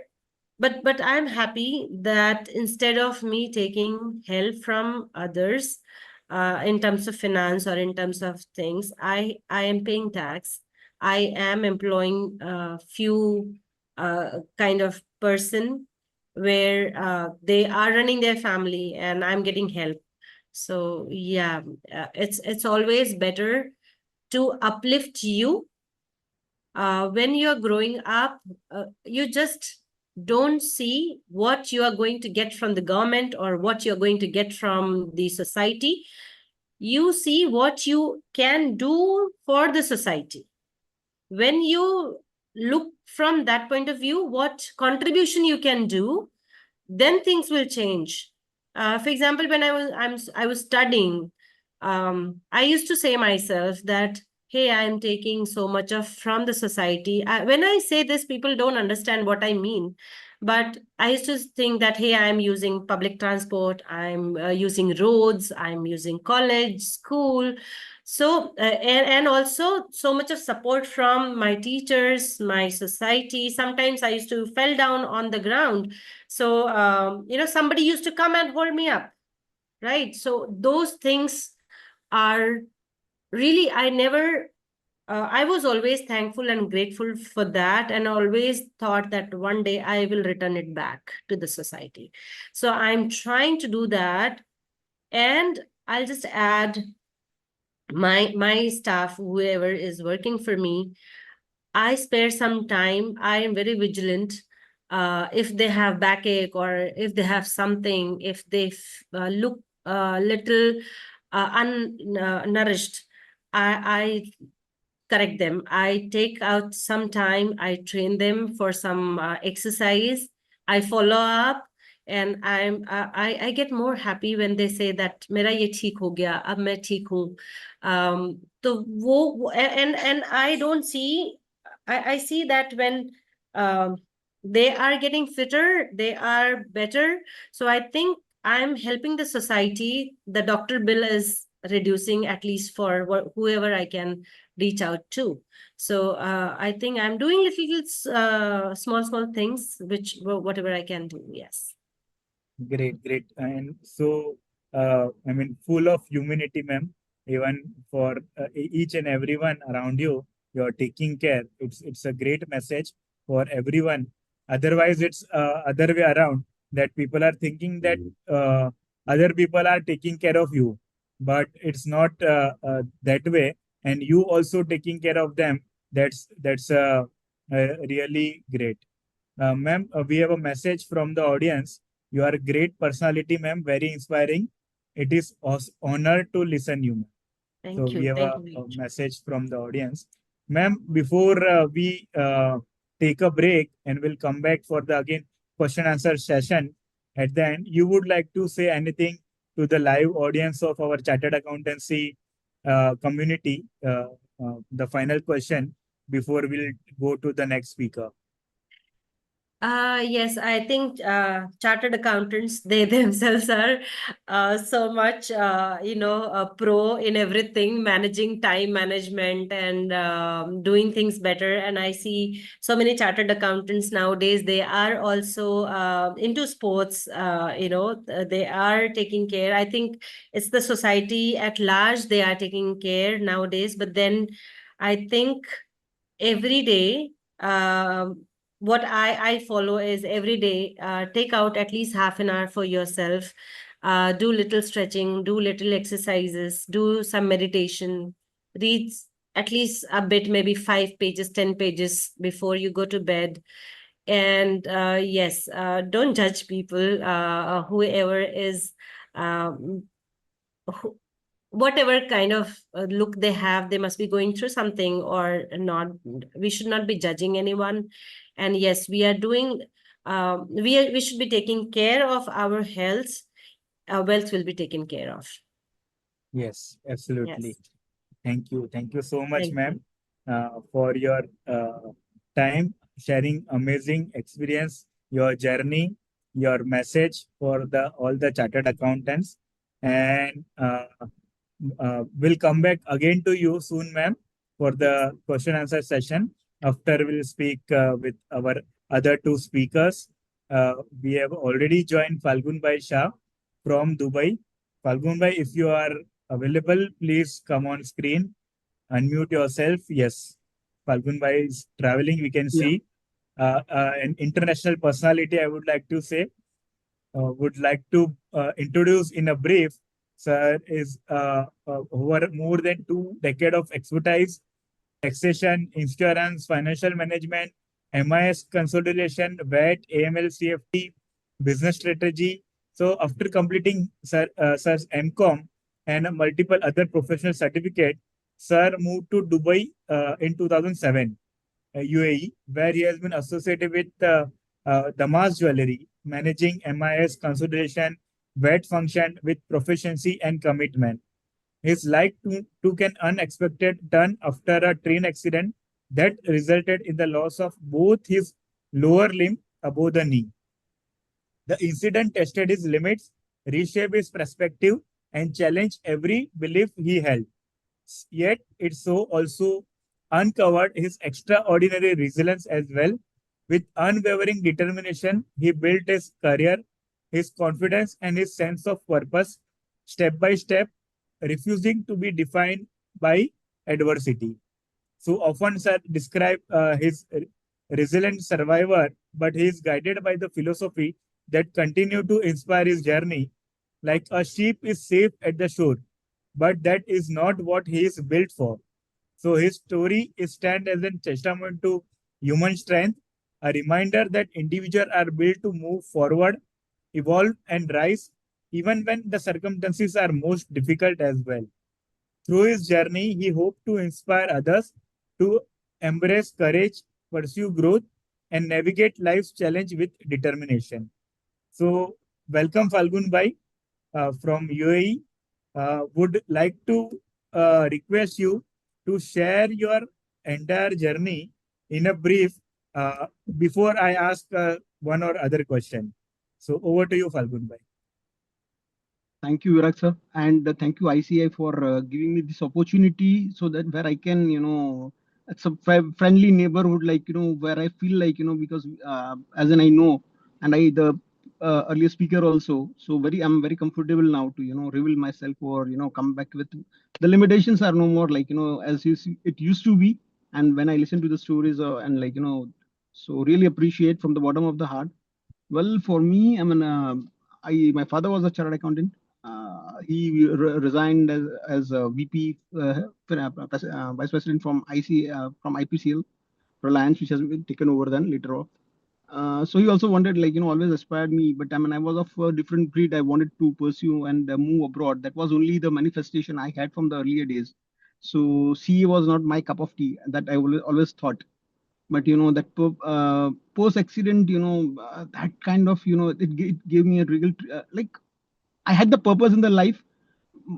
but I'm happy that instead of me taking help from others in terms of finance or in terms of things, I am paying tax. I am employing a few kind of person where they are running their family and I'm getting help. So yeah, it's always better to uplift you when you're growing up. You just don't see what you are going to get from the government or what you're going to get from the society. You see what you can do for the society. When you look from that point of view, what contribution you can do, then things will change. For example, when I was studying, I used to say myself that, hey, I'm taking so much of from the society. When I say this, people don't understand what I mean. But I used to think that, hey, I'm using public transport, I'm using roads, I'm using college, school. So, and also so much of support from my teachers, my society. Sometimes I used to fell down on the ground. So, somebody used to come and hold me up, right? So those things are really, I was always thankful and grateful for that, and always thought that one day I will return it back to the society. So I'm trying to do that. And I'll just add my staff, whoever is working for me, I spare some time. I am very vigilant. If they have backache or if they have something, if they look a little unnourished, I correct them. I take out some time. I train them for some exercise. I follow up, and I get more happy when they say that मेरा ये ठीक हो गया, अब मैं ठीक हूँ. तो and I don't see. I see that when um, they are getting fitter, they are better. So I think I'm helping the society. The doctor bill is reducing, at least for whoever I can reach out to. So I think I'm doing little small things, which whatever I can do. Yes. Great. And so, I mean, full of humanity, ma'am. Even for each and everyone around you, you're taking care. It's a great message for everyone. Otherwise, it's other way around that people are thinking that other people are taking care of you, but it's not that way, and you also taking care of them. That's really great. Ma'am, we have a message from the audience. You are a great personality, ma'am, very inspiring. It is honor to listen you, ma'am. So Thank we you. have Thank a, you very a much. message from the audience. Ma'am, before we take a break and we'll come back for the again question answer session, at the end, you would like to say anything to the live audience of our chartered accountancy community? The final question before we'll go to the next speaker. Yes, I think chartered accountants, they themselves are so much, pro in everything, managing time management and doing things better. And I see so many chartered accountants nowadays, they are also into sports, they are taking care. I think it's the society at large, they are taking care nowadays. But then I think every day, what I follow is every day, take out at least half an hour for yourself, do little stretching, do little exercises, do some meditation, read at least a bit, maybe 5 pages, 10 pages before you go to bed. And yes, don't judge people, whoever is, um, whatever kind of look they have, they must be going through something or not. We should not be judging anyone. And yes, we are doing, we should be taking care of our health. Our wealth will be taken care of. Yes, absolutely. Yes. Thank you. Thank you so much, Thank you. ma'am, for your time, sharing amazing experience, your journey, your message for the all the chartered accountants. And we'll come back again to you soon, ma'am, for the question answer session. After we'll speak with our other two speakers. We have already joined Falgun Bhai Shah from Dubai. Falgun Bhai, if you are available, please come on screen. Unmute yourself. Yes. Falgun Bhai is traveling, we can Yeah, see. An international personality, I would like to say. Would like to introduce in a brief. Sir is over more than 2 decades of expertise, taxation, insurance, financial management, MIS consolidation, VAT, AML, CFT, business strategy. So after completing Sir's MCOM and multiple other professional certificate, Sir moved to Dubai in 2007, UAE, where he has been associated with Damas Jewelry, managing MIS consolidation, VAT function with proficiency and commitment. His life took an unexpected turn after a train accident that resulted in the loss of both his lower limb above the knee. The incident tested his limits, reshaped his perspective, and challenged every belief he held. Yet it so also uncovered his extraordinary resilience as well. With unwavering determination, he built his career, his confidence, and his sense of purpose step by step, refusing to be defined by adversity. So often, sir, describe his resilient survivor, but he is guided by the philosophy that continue to inspire his journey. Like a sheep is safe at the shore, but that is not what he is built for. So his story is stand as a testament to human strength, a reminder that individuals are built to move forward, evolve, and rise, even when the circumstances are most difficult as well. Through his journey, he hoped to inspire others to embrace courage, pursue growth, and navigate life's challenge with determination. So, welcome Falgun Bhai from UAE. Would like to request you to share your entire journey in a brief before I ask one or other question. So, over to you, Falgun Bhai. thank you, Virak sir, and thank you ICI for giving me this opportunity so that where I can, it's a friendly neighborhood, like where I feel like because as in I know, and I the earlier speaker also, so I'm very comfortable now to reveal myself or come back with the limitations are no more like as you see, it used to be, and when I listen to the stories and like so really appreciate from the bottom of the heart. Well, for me, I mean, my father was a chartered accountant, he resigned as a VP, Vice President from from IPCL Reliance, which has been taken over then later on. So he also wanted, like, always aspired me, but I mean, I was of a different breed. I wanted to pursue and move abroad. That was only the manifestation I had from the earlier days. So CA was not my cup of tea, that I always thought. But that post accident, that kind of, it gave me a real, like, I had the purpose in the life,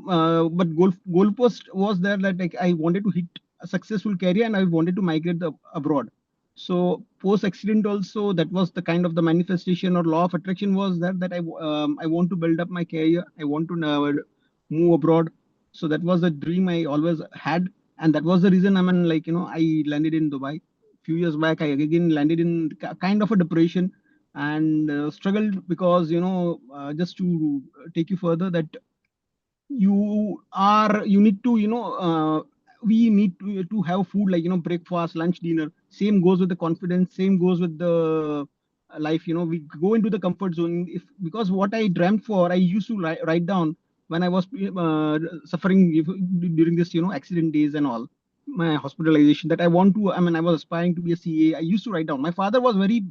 but goalpost was there that, like, I wanted to hit a successful career and I wanted to migrate abroad. So post accident also, that was the kind of the manifestation or law of attraction was there, that I want to build up my career. I want to move abroad. So that was the dream I always had, and that was the reason, I mean, like, I landed in Dubai. Few years back, I again landed in kind of a depression and struggled because, just to take you further, that you need to, we need to have food, like, breakfast, lunch, dinner. Same goes with the confidence, same goes with the life. We go into the comfort zone, if because what I dreamt for, I used to write down when I was suffering during this, accident days and all, my hospitalization, that I want to, I mean, I was aspiring to be a CA. I used to write down. My father was very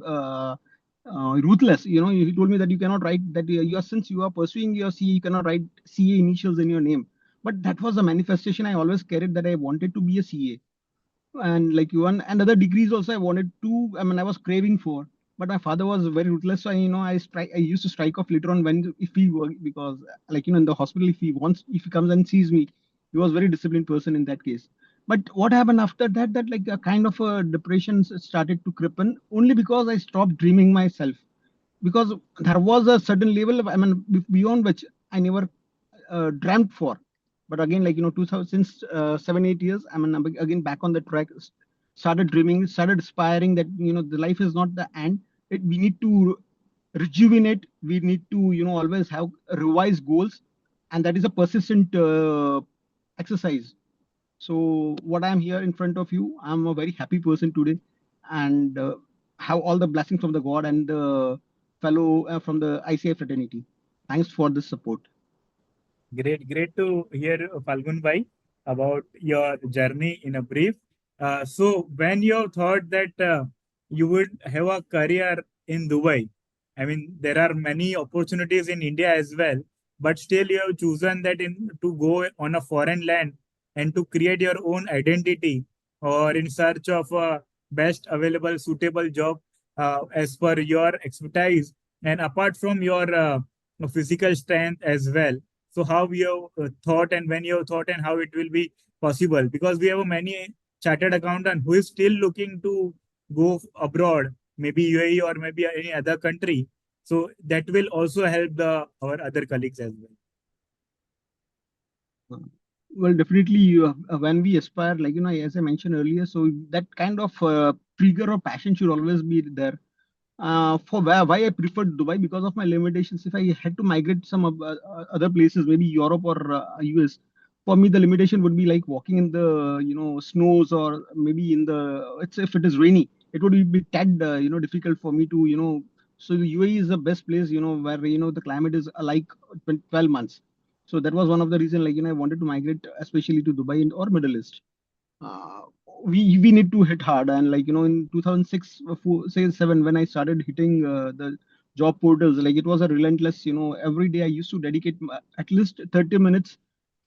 ruthless. He told me that you cannot write that, you are, since you are pursuing your CA, you cannot write CA initials in your name. But that was a manifestation I always carried, that I wanted to be a CA. And like one and other degrees also I wanted to, I mean, I was craving for. But my father was very ruthless, so I used to strike off later on, when if he work, because, like, in the hospital, if he comes and sees me, he was very disciplined person in that case. But what happened after that, that, like, a kind of a depression started to creep in, only because I stopped dreaming myself. Because there was a certain level of, I mean, beyond which I never dreamt for. But again, like, 2000, since 7 8 years, I mean, I'm again back on the track. Started dreaming, started aspiring that, the life is not the end. We need to rejuvenate. We need to, always have revised goals, and that is a persistent exercise. So what I'm here in front of you, I'm a very happy person today, and have all the blessings from the God and the fellow from the ICI fraternity. Thanks for the support. Great to hear, Falgun Bhai, about your journey in a brief. So, when you thought that you would have a career in Dubai, I mean, there are many opportunities in India as well, but still you have chosen that in to go on a foreign land and to create your own identity, or in search of a best available suitable job as per your expertise and apart from your physical strength as well. So how you have thought, and when you have thought, and how it will be possible, because we have many chartered accountant who is still looking to go abroad, maybe UAE or maybe any other country. So that will also help the our other colleagues as well. Well, definitely, when we aspire, like, as I mentioned earlier, so that kind of trigger or passion should always be there. For why I preferred Dubai, because of my limitations. If I had to migrate some other places, maybe Europe or US, for me the limitation would be like walking in the, snows, or maybe in the, if it is rainy, it would be tad difficult for me to, So the UAE is the best place, where, the climate is like 12 months. So that was one of the reason, like, I wanted to migrate, especially to Dubai or Middle East. uh, we need to hit hard, and, like, in 2006, say 7, when I started hitting the job portals, like, it was a relentless, every day I used to dedicate at least 30 minutes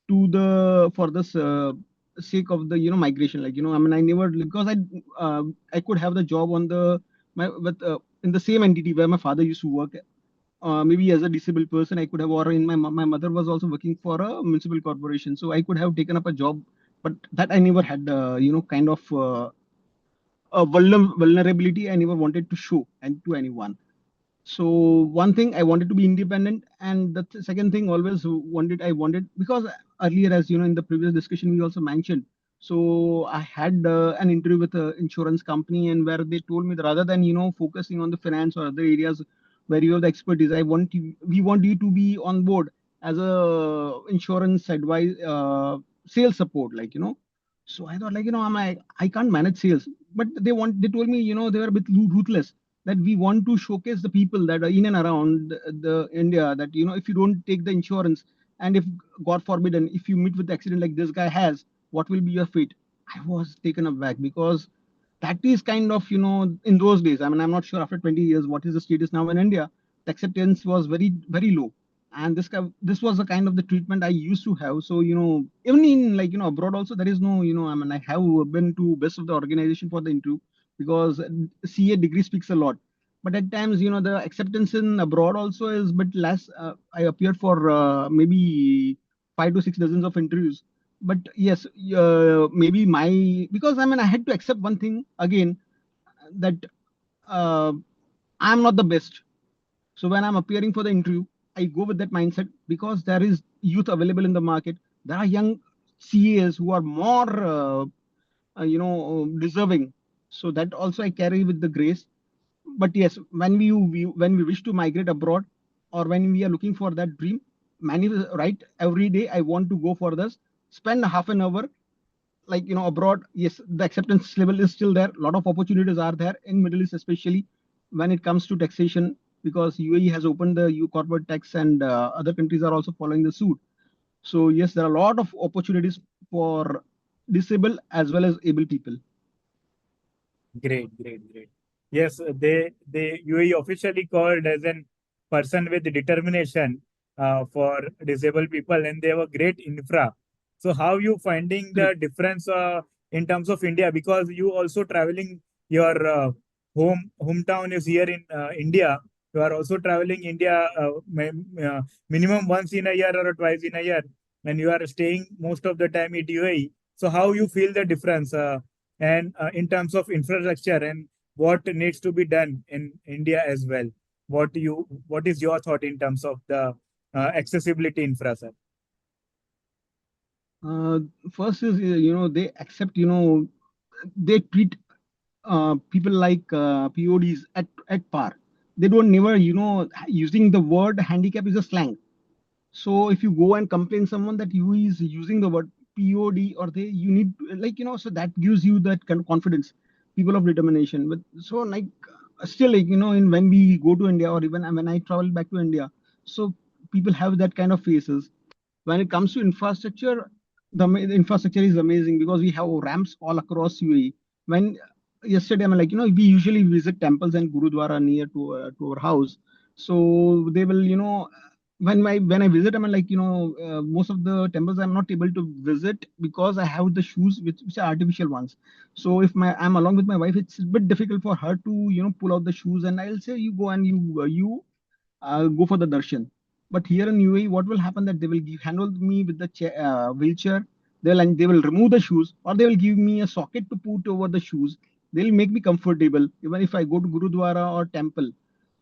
to the for this sake of the, migration, like, I mean, I never, because I could have the job on the my with in the same entity where my father used to work. Maybe as a disabled person, I could have, or in my mother was also working for a municipal corporation, so I could have taken up a job, but that I never had, kind of a vulnerability I never wanted to show and to anyone. So one thing, I wanted to be independent, and the second thing, always I wanted, because earlier, as in the previous discussion we also mentioned, so I had an interview with an insurance company, and where they told me that rather than, focusing on the finance or other areas where you have the expertise, we want you to be on board as a insurance advice, sales support, like, so I thought, like, I can't manage sales, but they told me, they were a bit ruthless, that we want to showcase the people that are in and around the India, that, if you don't take the insurance, And if God forbidden, if you meet with the accident like this guy has, what will be your fate? I was taken aback because that is kind of, in those days, I mean, I'm not sure after 20 years what is the status now in India. The acceptance was very, very low. And this was the kind of the treatment I used to have. So, even in, like, abroad also, there is no, I mean, I have been to best of the organization for the interview, because CA degree speaks a lot. But at times, the acceptance in abroad also is a bit less. I appeared for maybe 5 to 6 dozens of interviews. But yes, maybe because I mean, I had to accept one thing again, that uh, I'm not the best. So when I'm appearing for the interview, I go with that mindset, because there is youth available in the market. There are young CAs who are more, deserving. So that also I carry with the grace. But yes, when we wish to migrate abroad, or when we are looking for that dream, many, right, every day I want to go for this, spend half an hour, like, abroad. Yes, the acceptance level is still there, a lot of opportunities are there in Middle East, especially when it comes to taxation, because UAE has opened the EU corporate tax, and other countries are also following the suit. So yes, there are a lot of opportunities for disabled as well as able people. Great, great, great. Yes, they UAE officially called as an person with determination for disabled people, and they have a great infra. So how you finding Correct. the difference in terms of India? Because you also traveling, your hometown is here in India. You are also traveling India minimum once in a year or twice in a year, and you are staying most of the time at UAE. So how you feel the difference? And in terms of infrastructure and what needs to be done in India as well. What is your thought in terms of the accessibility infra, sir? Uh, First is, they accept, they treat people like PODs at par. They don't never, using the word handicap is a slang. So if you go and complain someone that you is using the word POD, or you need, like, so that gives you that kind of confidence, people of determination. But so, like, still, like, in when we go to India, or even when I travel back to India, so people have that kind of faces. When it comes to infrastructure, the infrastructure is amazing, because we have ramps all across UAE. When yesterday, I mean, like, we usually visit temples and gurudwara near to our house. So they will, when I visit, I mean, like, most of the temples I'm not able to visit, because I have the shoes which are artificial ones. So if I'm along with my wife, it's a bit difficult for her to, pull out the shoes, and I'll say, you go and you go for the darshan. But here in UAE, what will happen, that they will handle me with the wheelchair. They will remove the shoes, or they will give me a socket to put over the shoes. They'll make me comfortable even if I go to Gurudwara or temple.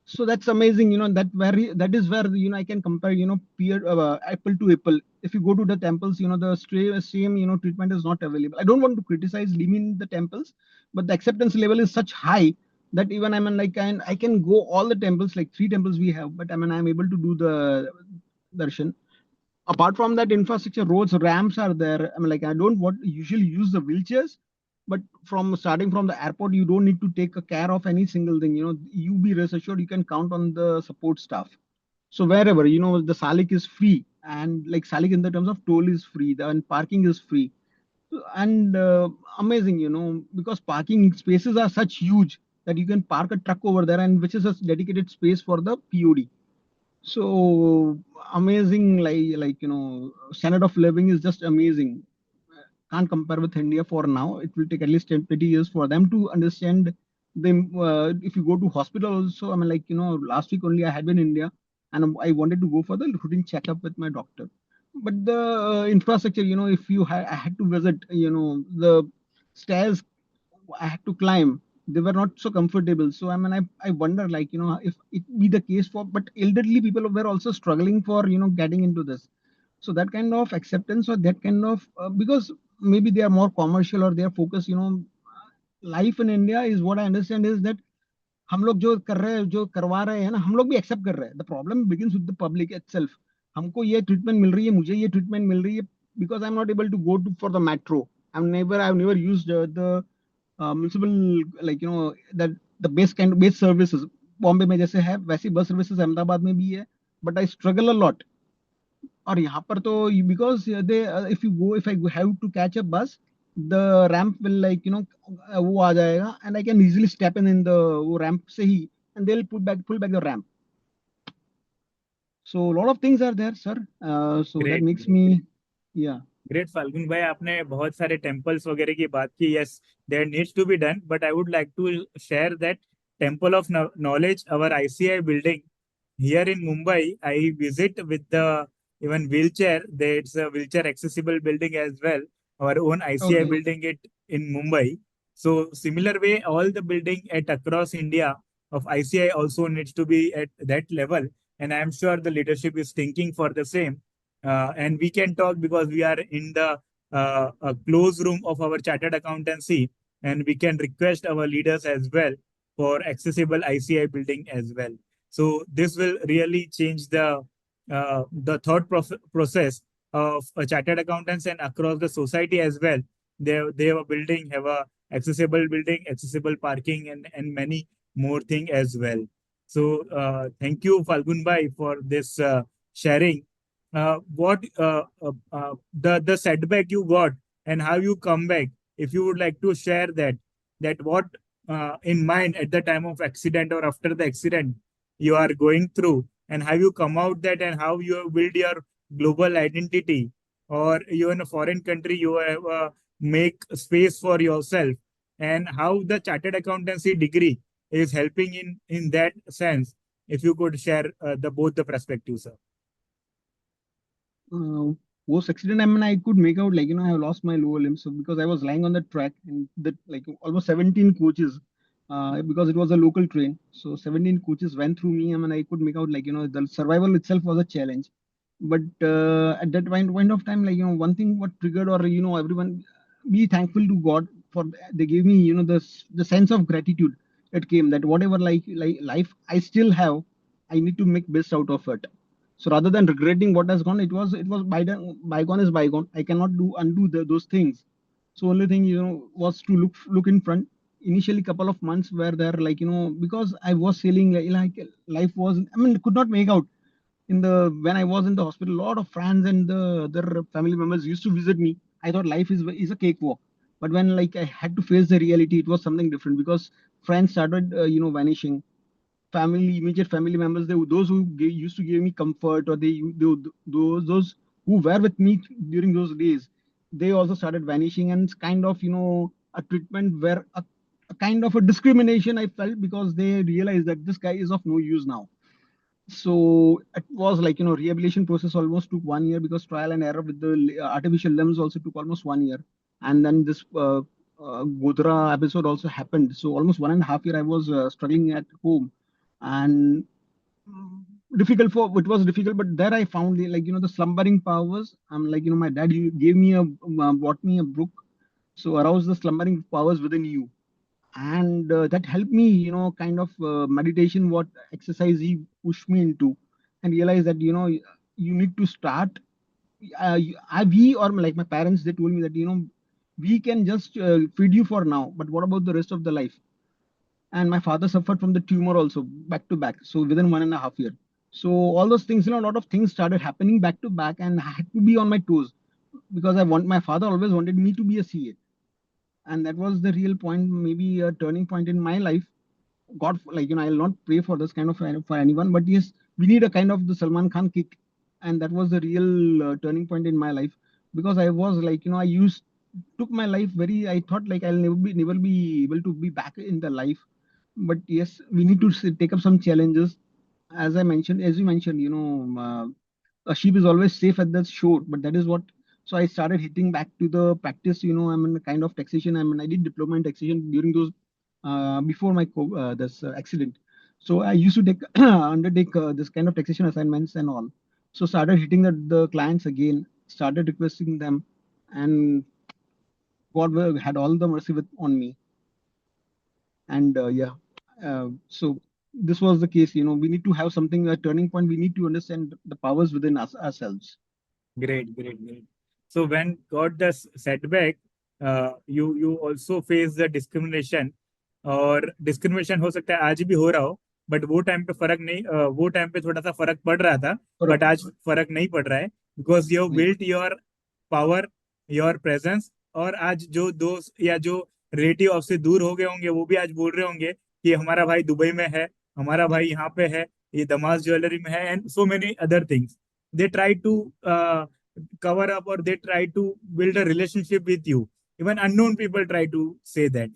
So that's amazing, that is where, I can compare, peer apple to apple. If you go to the temples, the same, treatment is not available. I don't want to criticize living in the temples, but the acceptance level is such high that even, I mean, like, I can go all the temples, like 3 temples we have, but I mean, I'm able to do the darshan. Apart from that, infrastructure, roads, ramps are there. I mean, like, I don't want usually use the wheelchairs, but from starting from the airport, you don't need to take a care of any single thing. You be rest assured, you can count on the support staff. So wherever, the Salik is free, and like Salik in the terms of toll is free, and parking is free. And amazing, because parking spaces are such huge that you can park a truck over there, and which is a dedicated space for the POD. So amazing, standard of living is just amazing. Can't compare with India for now. It will take at least 10, 20 years for them to understand them. If you go to hospital also, I mean, like, last week only I had been in India, and I wanted to go for the routine checkup with my doctor. But the infrastructure, if I had to visit, the stairs I had to climb, they were not so comfortable. So I mean, I wonder, like, if it be the case for, but elderly people were also struggling for, getting into this. So that kind of acceptance, or that kind of, because maybe they are more commercial, or they are focused, life in India is, what I understand is that हम लोग जो कर रहे हैं, जो करवा रहे हैं ना, हम लोग भी एक्सेप्ट कर रहे हैं. The problem begins with the public itself. हमको ये ट्रीटमेंट मिल रही है, मुझे ये ट्रीटमेंट मिल रही है, because I'm not able to go to for the metro. I've never used the municipal, like, that the base services. Bombay में जैसे है, वैसी बस सर्विसेज अहमदाबाद में भी है, but I struggle a lot. और यहाँ पर तो because they if I have to catch a bus, the ramp will like वो आ जाएगा and I can easily step in the वो ramp से ही and they'll pull back the ramp. So a lot of things are there, sir. So that Great, makes great. me, yeah. Great Falgun भाई, आपने बहुत सारे temples वगैरह की बात की. Yes, there needs to be done, but I would like to share that temple of knowledge, our ICI building here in Mumbai. I visit with the even wheelchair. There's a wheelchair accessible building as well. Our own ICI Okay. building it in Mumbai. So similar way, all the building at across India of ICI also needs to be at that level. And I am sure the leadership is thinking for the same. And we can talk because we are in the close room of our chartered accountancy, and we can request our leaders as well for accessible ICI building as well. So this will really change the thought process of chartered accountants and across the society as well. They have a building, have a accessible building, accessible parking, and many more thing as well. So thank you, Falgun Bhai, for this sharing. What the setback you got and how you come back, if you would like to share that what in mind at the time of accident or after the accident you are going through, and how you come out that, and how you have build your global identity, or you're in a foreign country, you have make space for yourself, and how the chartered accountancy degree is helping in that sense. If you could share the both the perspectives, sir. Post accident, I mean, I could make out like I have lost my lower limb. So because I was lying on the track and that like almost 17 coaches, because it was a local train. So 17 coaches went through me. I mean, I could make out like the survival itself was a challenge. But at that point of time, like one thing what triggered or everyone be thankful to God for they gave me the sense of gratitude. It came that whatever like life I still have, I need to make best out of it. So rather than regretting what has gone, it was bygone is bygone. I cannot undo those things. So only thing was to look in front. Initially, couple of months were there like because I was sailing like life was, I mean, could not make out in the when I was in the hospital. A lot of friends and the other family members used to visit me. I thought life is a cakewalk, but when like I had to face the reality, it was something different because friends started vanishing. Family, immediate family members, those who used to give me comfort, or those who were with me during those days, they also started vanishing, and it's kind of a treatment where a kind of a discrimination I felt because they realized that this guy is of no use now. So it was like rehabilitation process almost took 1 year because trial and error with the artificial limbs also took almost 1 year, and then this Godra episode also happened. So almost 1.5 year I was struggling at home, and difficult for it was difficult. But there I found like the slumbering powers. I'm like my dad gave me bought me a book. So arouse the slumbering powers within you, and that helped me kind of meditation what exercise he pushed me into, and realize that you need to start we or like my parents, they told me that we can just feed you for now, but what about the rest of the life? And my father suffered from the tumor also back to back, so within 1.5 year. So all those things, a lot of things started happening back to back, and I had to be on my toes because my father always wanted me to be a CA, and that was the real point, maybe a turning point in my life. God, like I'll not pray for this kind of for anyone, but yes, we need a kind of the Salman Khan kick, and that was the real turning point in my life, because I was like I used took my life very. I thought like I'll never be able to be back in the life, but yes, we need to take up some challenges. As you mentioned, a sheep is always safe at the shore, but that is what. So I started hitting back to the practice. I mean, kind of taxation. I mean, I did diploma in taxation during those before my this accident. So I used to take undertake this kind of taxation assignments and all. So started hitting the clients again. Started requesting them, and God had all the mercy on me. And yeah, so this was the case. We need to have something a turning point. We need to understand the powers within us ourselves. Great, great, great. So when got the setback, you also face the discrimination, और discrimination हो सकता है आज भी हो रहा हो, but वो टाइम पे फर्क नहीं वो टाइम पे थोड़ा सा फर्क पड़ रहा था, बट आज फर्क नहीं पड़ रहा है. because you have Right. built your power, your presence. और आज जो दोस्त या जो रिलेटिव आपसे दूर हो गए होंगे वो भी आज बोल रहे होंगे कि हमारा भाई दुबई में है, हमारा भाई यहाँ पे है, ये दमास ज्वेलरी में है, and so many other things. They try to cover up, or they try to build a relationship with you. Even unknown people try to say that.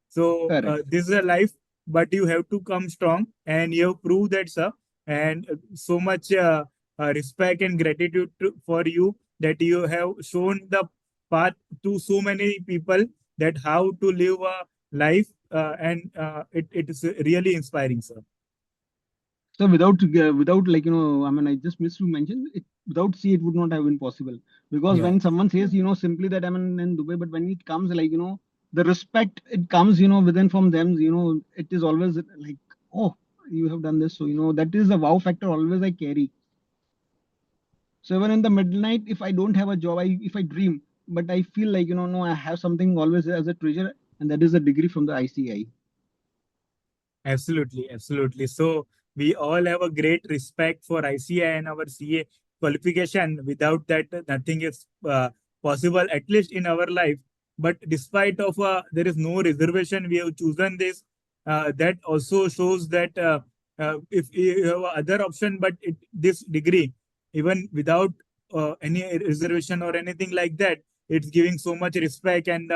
So Correct. this is a life, but you have to come strong, and you have proved that, sir. And so much respect and gratitude for you, that you have shown the path to so many people, that how to live a life, and it is really inspiring, sir. So without like I mean, I just missed to mention it. Without C, it would not have been possible. Because Yeah, when someone says simply that I'm in Dubai, but when it comes like the respect it comes within from them, it is always like, oh, you have done this, so that is the wow factor always I carry. So even in the midnight, if I don't have a job, if I dream, but I feel like no, I have something always as a treasure, and that is a degree from the ICI. absolutely, absolutely. So we all have a great respect for ICI and our CA qualification. Without that, nothing is possible, at least in our life. But despite of there is no reservation, we have chosen this. That also shows that if you have other option, but this degree, even without any reservation or anything like that, it's giving so much respect and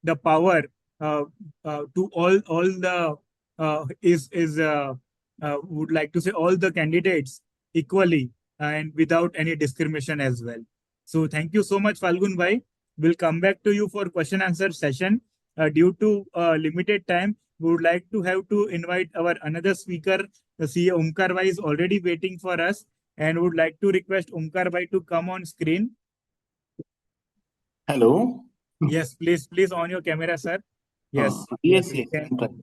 the power to all the would like to say all the candidates equally and without any discrimination as well. So thank you so much, Falgun Bhai. We'll come back to you for question answer session. Due to limited time, we would like to have to invite our another speaker. The CEO Omkar Bhai is already waiting for us, and would like to request Omkar Bhai to come on screen. Hello. Yes, please on your camera, sir. Yes, Yes, we yes, can. I'm trying.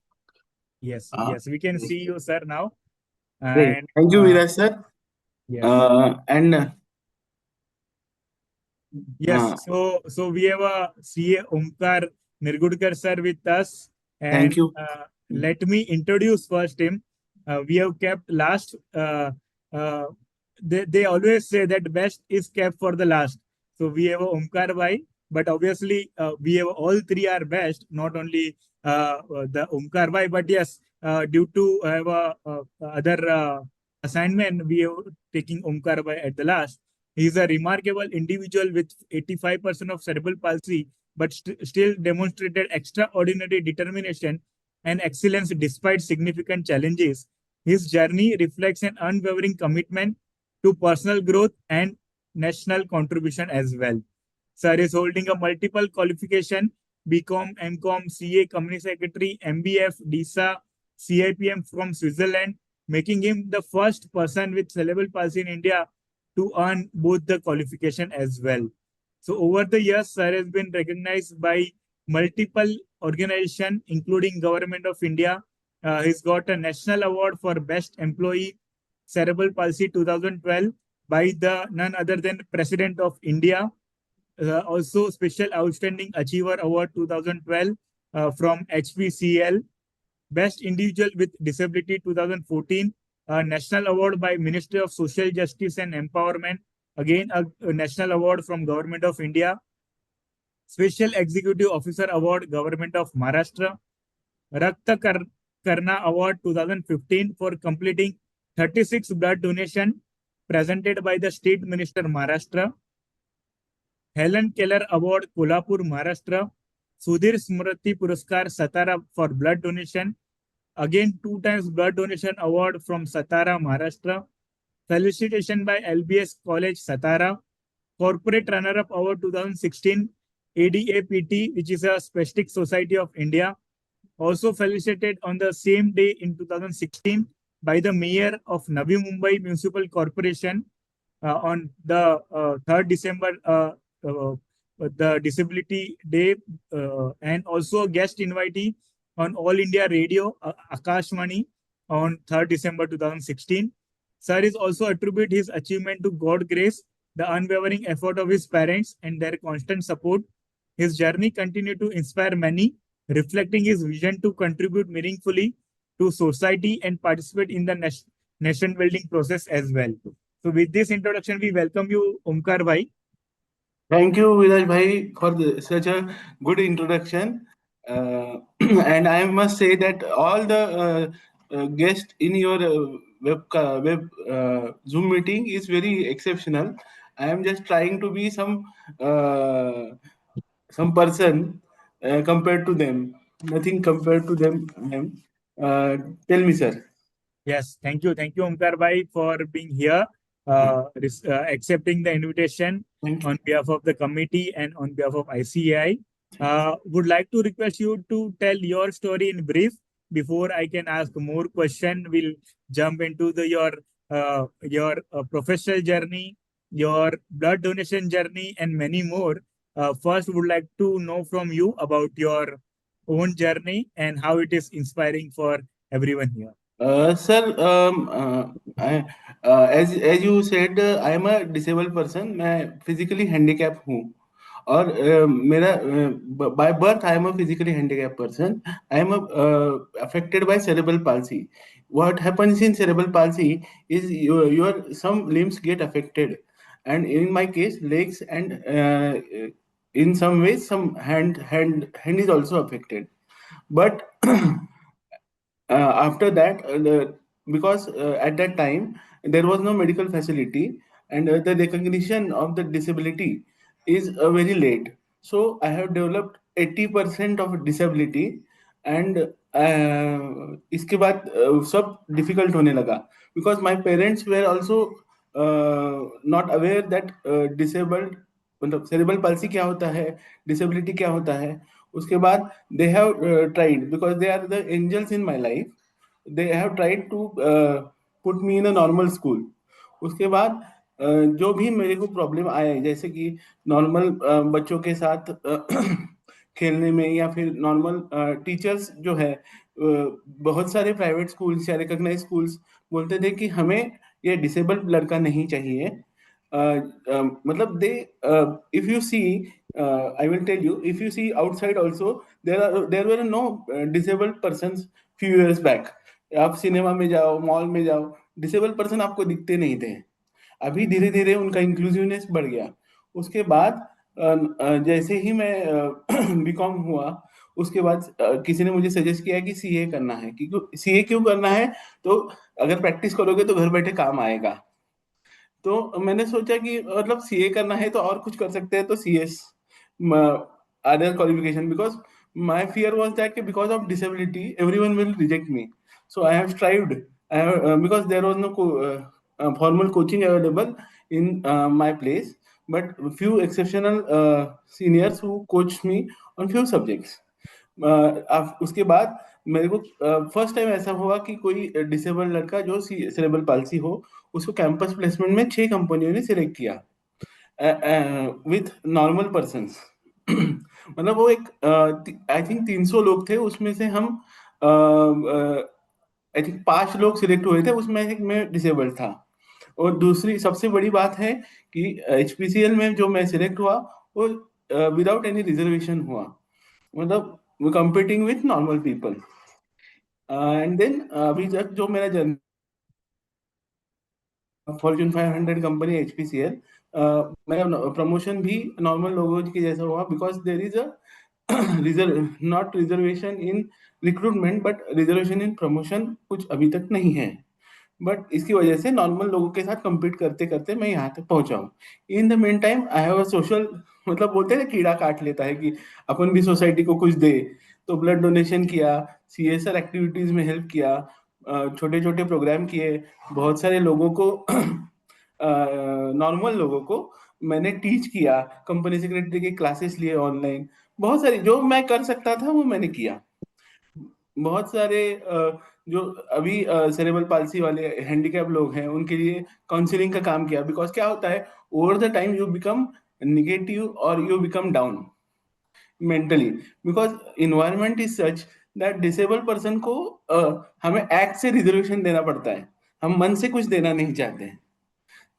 Yes, we can Yes. see you, sir, now. Great. And Thank you, Viraj sir. yes. And Yes, so we have a CA Omkar Nirgudkar sir with us, thank and you. let me introduce first him. We have kept last. Uh, they always say that best is kept for the last. So we have a Omkar Bhai, but obviously we have all three are best, not only the Omkar Bhai, but yes, due to have other assignment, we are taking Omkar Bhai at the last. He is a remarkable individual with 85% of cerebral palsy, but still demonstrated extraordinary determination and excellence despite significant challenges. His journey reflects an unwavering commitment to personal growth and national contribution as well. Sir is holding a multiple qualification: BCom, MCom, CA, Company Secretary, MBF, DISA, CIPM from Switzerland, making him the first person with cerebral palsy in India to earn both the qualification as well. So over the years, sir has been recognized by multiple organizations, including Government of India. He's got a national award for Best Employee Cerebral Palsy 2012 by the none other than President of India. Also, Special Outstanding Achiever Award 2012 from HPCL. Best Individual with Disability 2014, a national award by Ministry of Social Justice and Empowerment. Again, a national award from Government of India. Special Executive Officer Award, Government of Maharashtra. Rakta Karna Award 2015 for completing 36 blood donation presented by the State Minister Maharashtra. Helen Keller Award, Kolhapur, Maharashtra. Sudhir Smriti Puraskar, Satara for blood donation. Again, 2 times blood donation award from Satara, Maharashtra. Felicitation by LBS College, Satara. Corporate Runner-Up Award 2016, ADAPT, which is a Spastic Society of India. Also felicitated on the same day in 2016 by the Mayor of Navi Mumbai Municipal Corporation on the 3rd December, the Disability Day, and also a guest invitee on All India Radio, Akashvani, on 3rd December 2016. Sir is also attribute his achievement to God grace, the unwavering effort of his parents, and their constant support. His journey continued to inspire many, reflecting his vision to contribute meaningfully to society and participate in the nation building process as well. So with this introduction, we welcome you, Omkar Bhai. Thank you, Viraj Bhai, for such a good introduction. And I must say that all the guests in your web Zoom meeting is very exceptional. I am just trying to be uh, some person compared to them. Nothing compared to them. Uh, Tell me, sir. Yes, thank you, Omkar Bhai, for being here, accepting the invitation Thank you. on behalf of the committee and on behalf of ICAI. Would like to request you to tell your story in brief before I can ask more question. We'll jump into your professional journey, your blood donation journey, and many more. First, would like to know from you about your own journey and how it is inspiring for everyone here. Sir, as you said, I am a disabled person. मैं physically handicapped हूँ और मेरा by birth I am a physically handicapped person. I am affected by cerebral palsy. What happens in cerebral palsy is your some limbs get affected, and in my case, legs and in some ways some hand is also affected. But after that because at that time there was no medical facility, and the recognition of the disability is very late, so I have developed 80% of disability. And इसके बाद सब difficult होने लगा because my parents were also not aware that disabled मतलब cerebral palsy क्या होता है, disability क्या होता है. उसके बाद they have tried because they are the angels in my life. They have tried to put me in a normal school. उसके बाद जो भी मेरे को प्रॉब्लम आए जैसे कि नॉर्मल बच्चों के साथ खेलने में या फिर नॉर्मल टीचर्स जो है बहुत सारे प्राइवेट स्कूल्स या रिकॉग्नाइज स्कूल्स बोलते थे कि हमें ये डिसेबल्ड लड़का नहीं चाहिए. मतलब they if you see I will tell you if you see outside also there were no disabled persons few years back. आप सिनेमा में जाओ, मॉल में जाओ, डिसेबल पर्सन आपको दिखते नहीं थे. अभी धीरे धीरे उनका इंक्लूसिवनेस बढ़ गया. उसके बाद जैसे ही मैं बीकॉम हुआ उसके बाद किसी ने मुझे सजेस्ट किया कि सीए करना है. क्योंकि सीए क्यों करना है, तो अगर प्रैक्टिस करोगे तो घर बैठे काम आएगा. तो मैंने सोचा कि मतलब सीए करना है तो और कुछ कर सकते हैं, तो CS other qualification because my fear was that because of disability everyone will reject me. So I have strived. Because there was no formal coaching available in my place, but few exceptional seniors who coached me on few subjects. उसके बाद मेरे को first time ऐसा हुआ कि कोई disable लड़का जो सेरेब्रल पाल्सी हो उसको कैंपस प्लेसमेंट में 6 कंपनियों ने सिलेक्ट किया विथ नॉर्मल पर्सन्स. मतलब वो एक आई थिंक 300 लोग थे, उसमें से हम आई थिंक 5 लोग सिलेक्ट हुए थे, उसमें एक मैं डिसेबल्ड था. और दूसरी सबसे बड़ी बात है कि एचपीसीएल में जो मैं सिलेक्ट हुआ वो विदाउट एनी रिजर्वेशन हुआ. मतलब competing with normal people. And then अभी तक जो मेरा जर्नी फॉर्च्यून 500 कंपनी एचपीसीएल, मेरा प्रमोशन भी नॉर्मल लोगों के जैसा हुआ because there is a not reservation in recruitment but reservation in promotion कुछ अभी तक नहीं है. बट इसकी वजह से नॉर्मल लोगों के साथ compete करते करते मैं यहाँ तक पहुंचा हूँ. In the main time I have a social, मतलब बोलते हैं ना कीड़ा काट लेता है कि अपन भी सोसाइटी को कुछ दे. तो ब्लड डोनेशन किया, सीएसआर एक्टिविटीज में हेल्प किया, छोटे छोटे प्रोग्राम किए, बहुत सारे लोगों को नॉर्मल लोगों को मैंने टीच किया, कंपनी सेक्रेटरी के क्लासेस लिए ऑनलाइन. बहुत सारी जो मैं कर सकता था वो मैंने किया. बहुत सारे जो अभी सेरेब्रल पाल्सी वाले हैंडीकैप लोग हैं उनके लिए काउंसलिंग का काम किया. बिकॉज क्या होता है, over the time you become negative और you become down mentally because environment is such that disable person को हमें एक्ट से रिजर्वेशन देना पड़ता है. हम मन से कुछ देना नहीं चाहते हैं,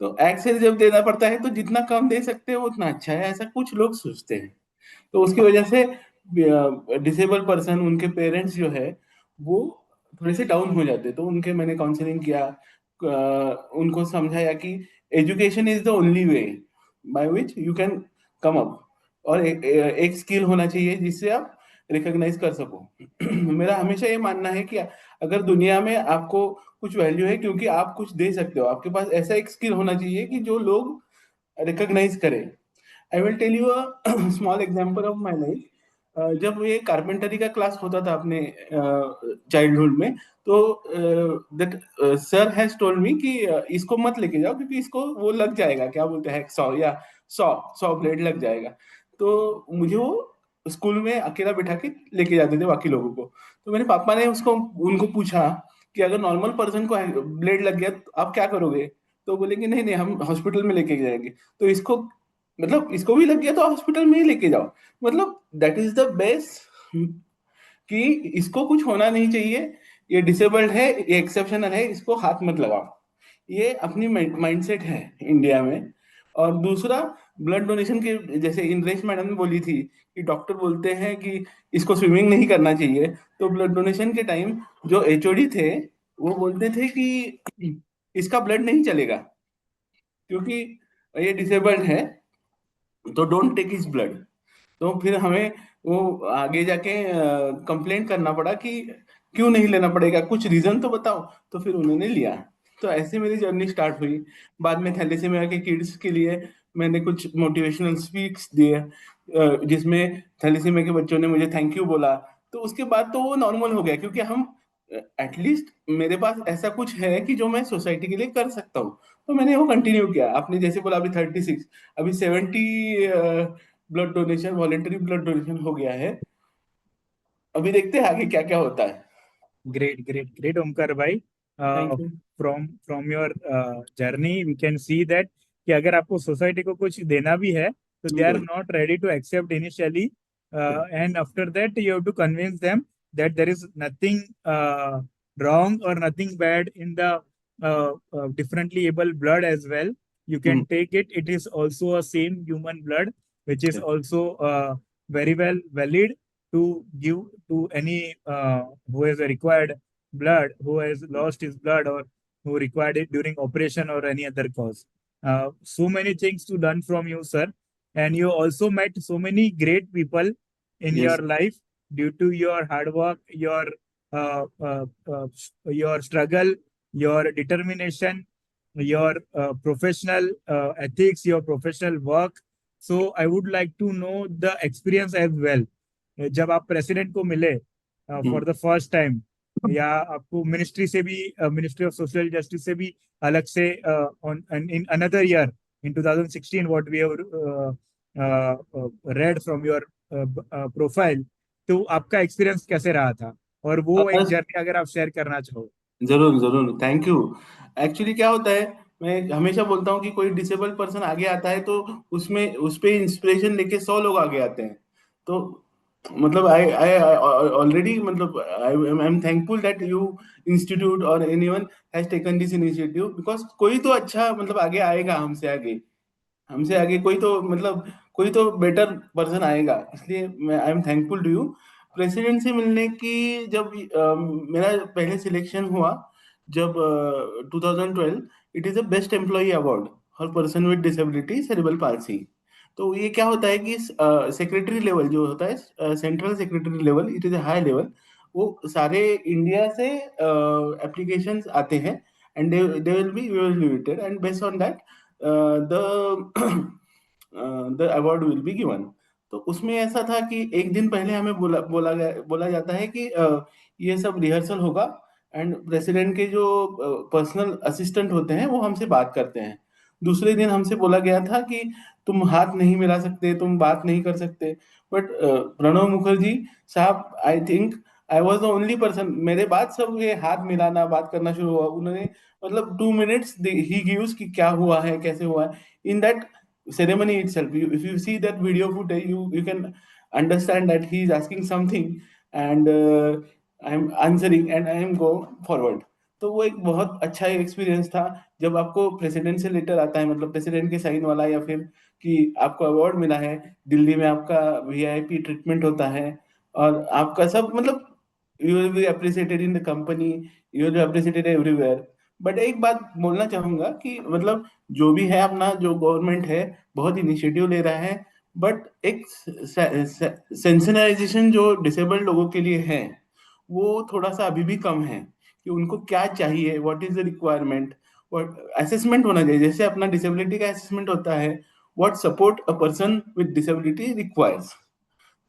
तो एक्ट से जब देना पड़ता है तो जितना कम दे सकते हैं उतना अच्छा है, ऐसा कुछ लोग सोचते हैं. तो उसकी वजह से डिसेबल पर्सन उनके पेरेंट्स जो है वो थोड़े से डाउन हो जाते. तो उनके मैंने काउंसलिंग किया, उनको समझाया कि education is the only way by which you can come up, और एक स्किल होना चाहिए जिससे आप रिकॉग्नाइज कर सको। मेरा हमेशा ये मानना है कि अगर दुनिया में आपको कुछ वैल्यू है क्योंकि आप कुछ दे सकते हो, आपके पास ऐसा एक स्किल होना चाहिए कि जो लोग रिकॉग्नाइज करें। I will tell you a small example of my life. जब ये कारपेंटरी का क्लास होता था अपने चाइल्डहुड में, तो that sir has told me कि इसको मत लेके जाओ क्योंकि इसको वो लग जाएगा, क्या बोलते हैं, 100 या 100 ब्लेड लग जाएगा। तो मुझे वो स्कूल में अकेला बिठा के लेके जाते थे बाकी लोगों को। तो मेरे पापा ने उसको उनको पूछा कि अगर नॉर्मल पर्सन को ब्लेड लग गया तो आप क्या करोगे? तो बोले कि नहीं नहीं, हम हॉस्पिटल में लेके जाएंगे। तो इसको, मतलब इसको भी लग गया तो हॉस्पिटल में ही लेके जाओ। मतलब दैट इज द बेस्ट, कि इसको कुछ होना नहीं चाहिए, ये डिसेबल्ड है, ये एक्सेप्शनल है, इसको हाथ मत लगाओ। ये अपनी माइंडसेट है इंडिया में। और दूसरा, ब्लड डोनेशन के, जैसे इंद्रेश मैडम ने बोली थी कि डॉक्टर बोलते हैं कि इसको स्विमिंग नहीं करना चाहिए, तो ब्लड डोनेशन के टाइम जो एचओडी थे वो बोलते थे कि इसका ब्लड नहीं चलेगा क्योंकि ये डिसेबल्ड है, तो डोंट टेक हिज ब्लड। तो फिर हमें वो आगे जाके कंप्लेंट करना पड़ा कि क्यों नहीं लेना पड़ेगा, कुछ रीजन तो बताओ। तो फिर उन्होंने लिया। तो ऐसे मेरी जर्नी स्टार्ट हुई। बाद में थैलेसीमिया के किड्स के लिए मैंने कुछ मोटिवेशनल स्पीक्स दिए, जिसमें थैलेसीमिया के बच्चों ने मुझे थैंक यू बोला। तो उसके बाद तो वो नॉर्मल हो गया क्योंकि हम एटलीस्ट मेरे पास ऐसा कुछ है कि जो मैं सोसाइटी के लिए कर सकता हूँ। तो मैंने वो कंटिन्यू किया। आपने जैसे बोला अभी 36, अभी 70 blood donation, voluntary blood donation हो गया है। अभी देखते हैं आगे क्या क्या होता है। Great, great, great, Omkar भाई. Thank you. From your journey, we can see that कि अगर आपको सोसाइटी को कुछ देना भी है तो they are not ready to accept initially, and after that you have to convince them that there is nothing wrong or nothing bad in the differently able blood as well. You can take it. It is also a same human blood, which is also very well valid to give to any who has a required blood, who has lost his blood, or who required it during operation or any other cause. So many things to learn from you, sir. And you also met so many great people in your yes. life due to your hard work, uh, uh, uh, your struggle, your determination, your professional ethics, your professional work. So I would like to know the experience as well. जब आप president को मिले for the first time, या आपको ministry से भी, ministry of social justice से भी अलग से in another year in 2016 what we have read from your profile, तो आपका एक्सपीरियंस कैसे रहा था, और वो एक जर्नी अगर आप शेयर करना चाहो। जरूर जरूर, थैंक यू। एक्चुअली क्या होता है, मैं हमेशा बोलता हूँ कि कोई डिसेबल पर्सन आगे आता है तो उसमें उस पे इंस्पिरेशन लेके 100 लोग आगे आते हैं। तो मतलब आई आई ऑलरेडी, मतलब I am thankful that you institute और anyone has taken this initiative, because कोई तो अच्छा मतलब आगे आएगा, हमसे आगे कोई तो, मतलब कोई तो बेटर पर्सन आएगा। इसलिए मैं I am thankful to you. President से मिलने की, जब मेरा पहले सिलेक्शन हुआ, जब 2012, it is a best employ award for person with disability cerebral palsy. तो ये क्या होता है कि सेक्रेटरी लेवल जो होता है, central secretary level, it is a high level. वो सारे इंडिया से एप्लीकेशंस आते हैं, and they will be evaluated, and based on that the the award will be given. तो उसमें ऐसा था कि एक दिन पहले हमें बोला जाता है कि ये सब रिहर्सल होगा, एंड प्रेसिडेंट के जो पर्सनल असिस्टेंट होते हैं वो हमसे बात करते हैं। दूसरे दिन हमसे बोला गया था कि तुम हाथ नहीं मिला सकते, तुम बात नहीं कर सकते। बट प्रणब मुखर्जी साहब, I think I was the only person, मेरे बाद सब ये हाथ मिलाना, बात करना शुरू हुआ। उन्होंने मतलब 2 मिनट्स ही गिव्स कि क्या हुआ है, कैसे हुआ है। In that ceremony itself, if you see that video footage, you can understand that he is asking something, and I'm answering and I am go forward। तो वो एक बहुत अच्छा एक्सपीरियंस था। जब आपको प्रेसिडेंट से लेटर आता है, मतलब प्रेसिडेंट के साइन वाला, या फिर कि आपको अवार्ड मिला है, दिल्ली में आपका वीआईपी ट्रीटमेंट होता है, और आपका सब, मतलब you will B appreciated in the company, you will B appreciated everywhere. But एक बात बोलना चाहूंगा कि मतलब जो भी है अपना, जो गवर्नमेंट है बहुत इनिशिएटिव ले रहा है, बट एक सेंसिटाइजेशन जो डिसेबल्ड लोगों के लिए है वो थोड़ा सा अभी भी कम है, कि उनको क्या चाहिए, what is the requirement, assessment होना चाहिए। जैसे अपना डिसेबिलिटी का असेसमेंट होता है, what support a person with disability requires,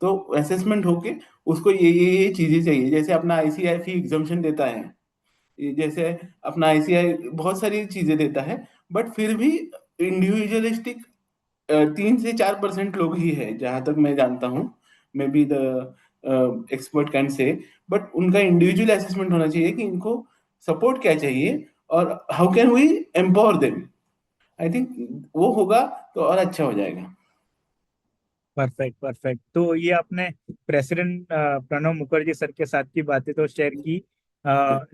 तो असेसमेंट होके उसको ये चीजें चाहिए। जैसे अपना आईसीआई फी एग्जाम्शन देता है, जैसे अपना आईसीआई बहुत सारी चीजें देता है, बट फिर भी इंडिविजुअलिस्टिक 3 से 4% लोग ही है जहां तक मैं जानता हूँ, maybe the expert can say, but उनका इंडिविजुअल असेसमेंट होना चाहिए कि इनको सपोर्ट क्या चाहिए और how can we empower them. I think वो होगा तो और अच्छा हो जाएगा। Perfect perfect. तो ये आपने प्रेसिडेंट प्रणब मुखर्जी सर के साथ की बातें तो शेयर की।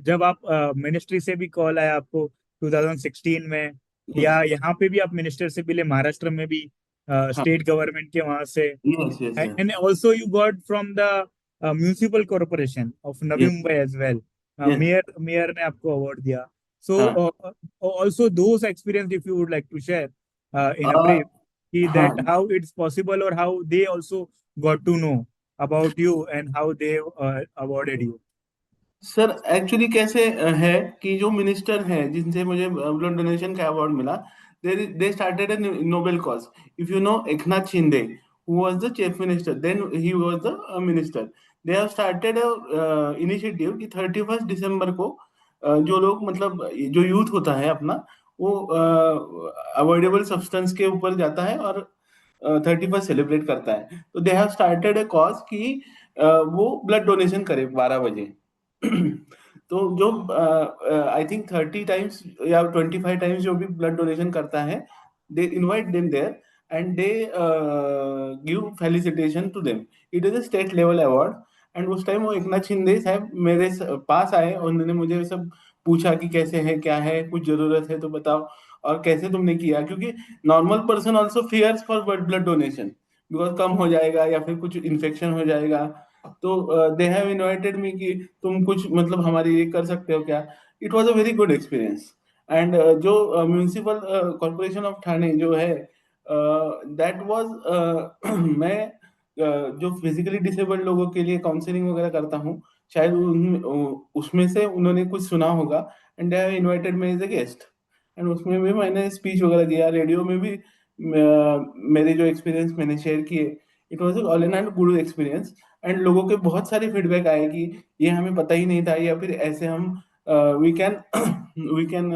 जब आप मिनिस्ट्री से भी कॉल आया आपको 2016 में, यस, या यहाँ पे भी आप मिनिस्टर से मिले महाराष्ट्र में भी, हाँ, स्टेट गवर्नमेंट के वहां से, yes yes and also you got from the municipal corporation of Navi yes Mumbai as well. Yes, mayor ने आपको अवार्ड दिया। So हाँ, also those experience if you would like to share in a uh, brief, that हाँ how it's possible or how they also got to know about you and how they awarded you. Sir, actually कैसे है कि जो minister हैं जिनसे मुझे blood donation का award मिला, they started a noble cause. If you know Eknath Shinde, who was the chief minister, then he was the minister. They have started a initiative कि 31 दिसंबर को जो लोग मतलब जो यूथ होता है अपना, वो अवॉइडेबल सब्सटेंस के ऊपर जाता है और 31 सेलिब्रेट करता है। तो दे हैव स्टार्टेड अ कॉज कि वो ब्लड डोनेशन करे 12 बजे। तो जो आई थिंक 30 टाइम्स या 25 टाइम्स जो भी ब्लड डोनेशन करता है, they invite them there and they give felicitation to them. It is a state level award. And उस टाइम वो एकनाथ शिंदे साहब मेरे पास आए और उन्होंने मुझे सब पूछा कि कैसे है, क्या है, कुछ जरूरत है तो बताओ, और कैसे तुमने किया, क्योंकि normal person also fears for blood donation, because कम हो जाएगा या फिर कुछ इन्फेक्शन हो जाएगा। तो दे हैव इनवाइटेड मी कि तुम कुछ मतलब हमारी ये कर सकते हो क्या। It was a very good experience. And जो म्यूनिसिपल कॉर्पोरेशन ऑफ ठाणे जो है, दैट वाज मैं जो फिजिकली डिसेबल्ड लोगों के लिए काउंसलिंग वगैरह करता हूँ, शायद उसमें से उन्होंने कुछ सुना होगा, and they have invited me as a guest. And उसमें भी मैंने स्पीच वगैरह दिया, रेडियो में भी मेरे जो एक्सपीरियंस मैंने शेयर किए। It was all in all good experience. And लोगों के बहुत सारे फीडबैक आए कि ये हमें पता ही नहीं था, या फिर ऐसे हम we can we can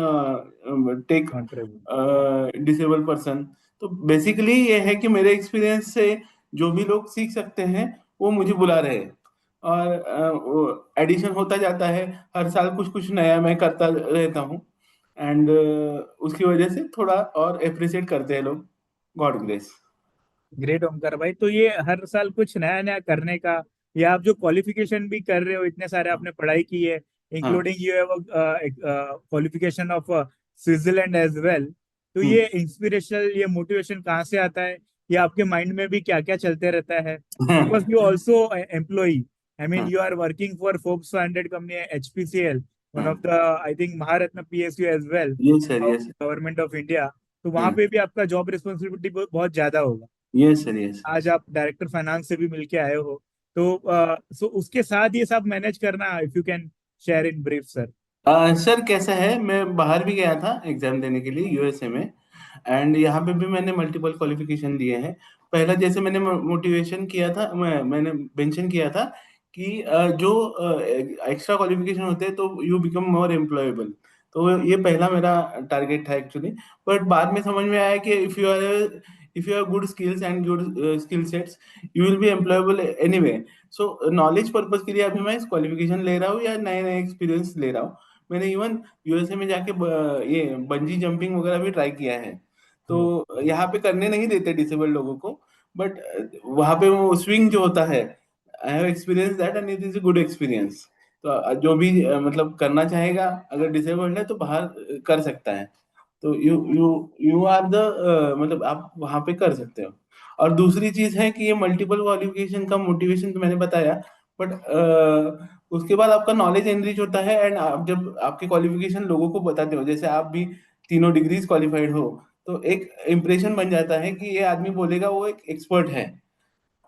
take Contribute. Disable person. तो बेसिकली ये है कि मेरे एक्सपीरियंस से जो भी लोग सीख सकते हैं वो मुझे बुला रहे हैं, और एडिशन होता जाता है। हर साल कुछ कुछ नया मैं करता रहता हूँ, एंड उसकी वजह से थोड़ा और अप्रिशिएट करते हैं लोग। God grace. ग्रेट ओमकार भाई। तो ये हर साल कुछ नया नया करने का, या आप जो क्वालिफिकेशन भी कर रहे हो, इतने सारे हाँ आपने पढ़ाई की है, हाँ including you have qualification of Switzerland as well. तो हम्म, ये इंस्पिरेशनल, ये मोटिवेशन कहाँ से आता है? ये आपके माइंड में भी क्या क्या चलते रहता है? Because you also employee, I mean हाँ you are working for Forbes 100 company, HPCL, one हाँ, of the I think Maharatna PSU as well, yes sir, yes government of India. तो वहां हाँ, पे भी आपका जॉब रिस्पॉन्सिबिलिटी बहुत ज्यादा होगा। Yes sir, yes. आज आप डायरेक्टर फाइनेंस से भी मिलके आए हो, तो सो उसके साथ ये सब मैनेज करना, if you can share in brief sir. Sir कैसा है, मैं बाहर भी गया था एग्जाम देने के लिए यूएसए में, एंड यहाँ पे भी मैंने मल्टीपल क्वालिफिकेशन दिए हैं। पहला जैसे मैंने मोटिवेशन किया था, मैंने मेंशन किया था कि जो एक्स्ट्रा क्वालिफिकेशन होते हैं तो यू बिकम मोर एम्प्लॉयबल। तो ये पहला मेरा टारगेट था एक्चुअली। बट बाद में समझ में आया कि if you are good skills and good skill sets, you will be employable anyway. So knowledge purpose के लिए अभी मैं इस क्वालिफिकेशन ले रहा हूँ या नए नए एक्सपीरियंस ले रहा हूँ। मैंने इवन यूएसए में जाके ये बंजी जंपिंग वगैरह भी ट्राई किया है। तो यहाँ पे करने नहीं देते डिसेबल लोगों को, बट वहां पे वो स्विंग जो होता है, I have experience that and it is a good experience. तो जो भी मतलब करना चाहेगा, अगर डिसेबल्ड है तो बाहर कर सकता है। तो you you you are the मतलब आप वहां पे कर सकते हो। और दूसरी चीज है कि ये मल्टीपल क्वालिफिकेशन का मोटिवेशन तो मैंने बताया, बट उसके बाद आपका नॉलेज एनरिच होता है, एंड आप जब आपके क्वालिफिकेशन लोगों को बताते हो, जैसे आप भी तीनों डिग्रीज क्वालिफाइड हो, तो एक इम्प्रेशन बन जाता है कि ये आदमी बोलेगा वो एक एक्सपर्ट है।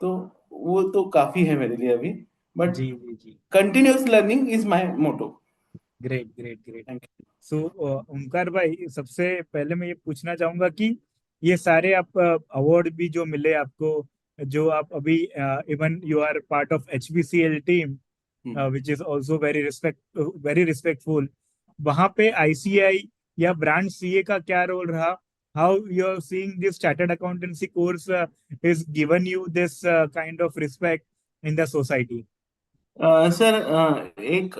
तो वो तो काफी है मेरे लिए अभी, बट जी जी जी। Continuous learning is my motto. Great great great. Thank so Omkar भाई, सबसे पहले मैं ये पूछना चाहूंगा कि ये सारे आप अवार्ड भी जो मिले आपको, जो आप अभी even you are part of HPCL team, you. Which is also very respectful, वहां पे ICI या ब्रांड CA का क्या रोल रहा? How you are seeing this chartered accountancy course is given you this kind of respect in the society? Sir, एक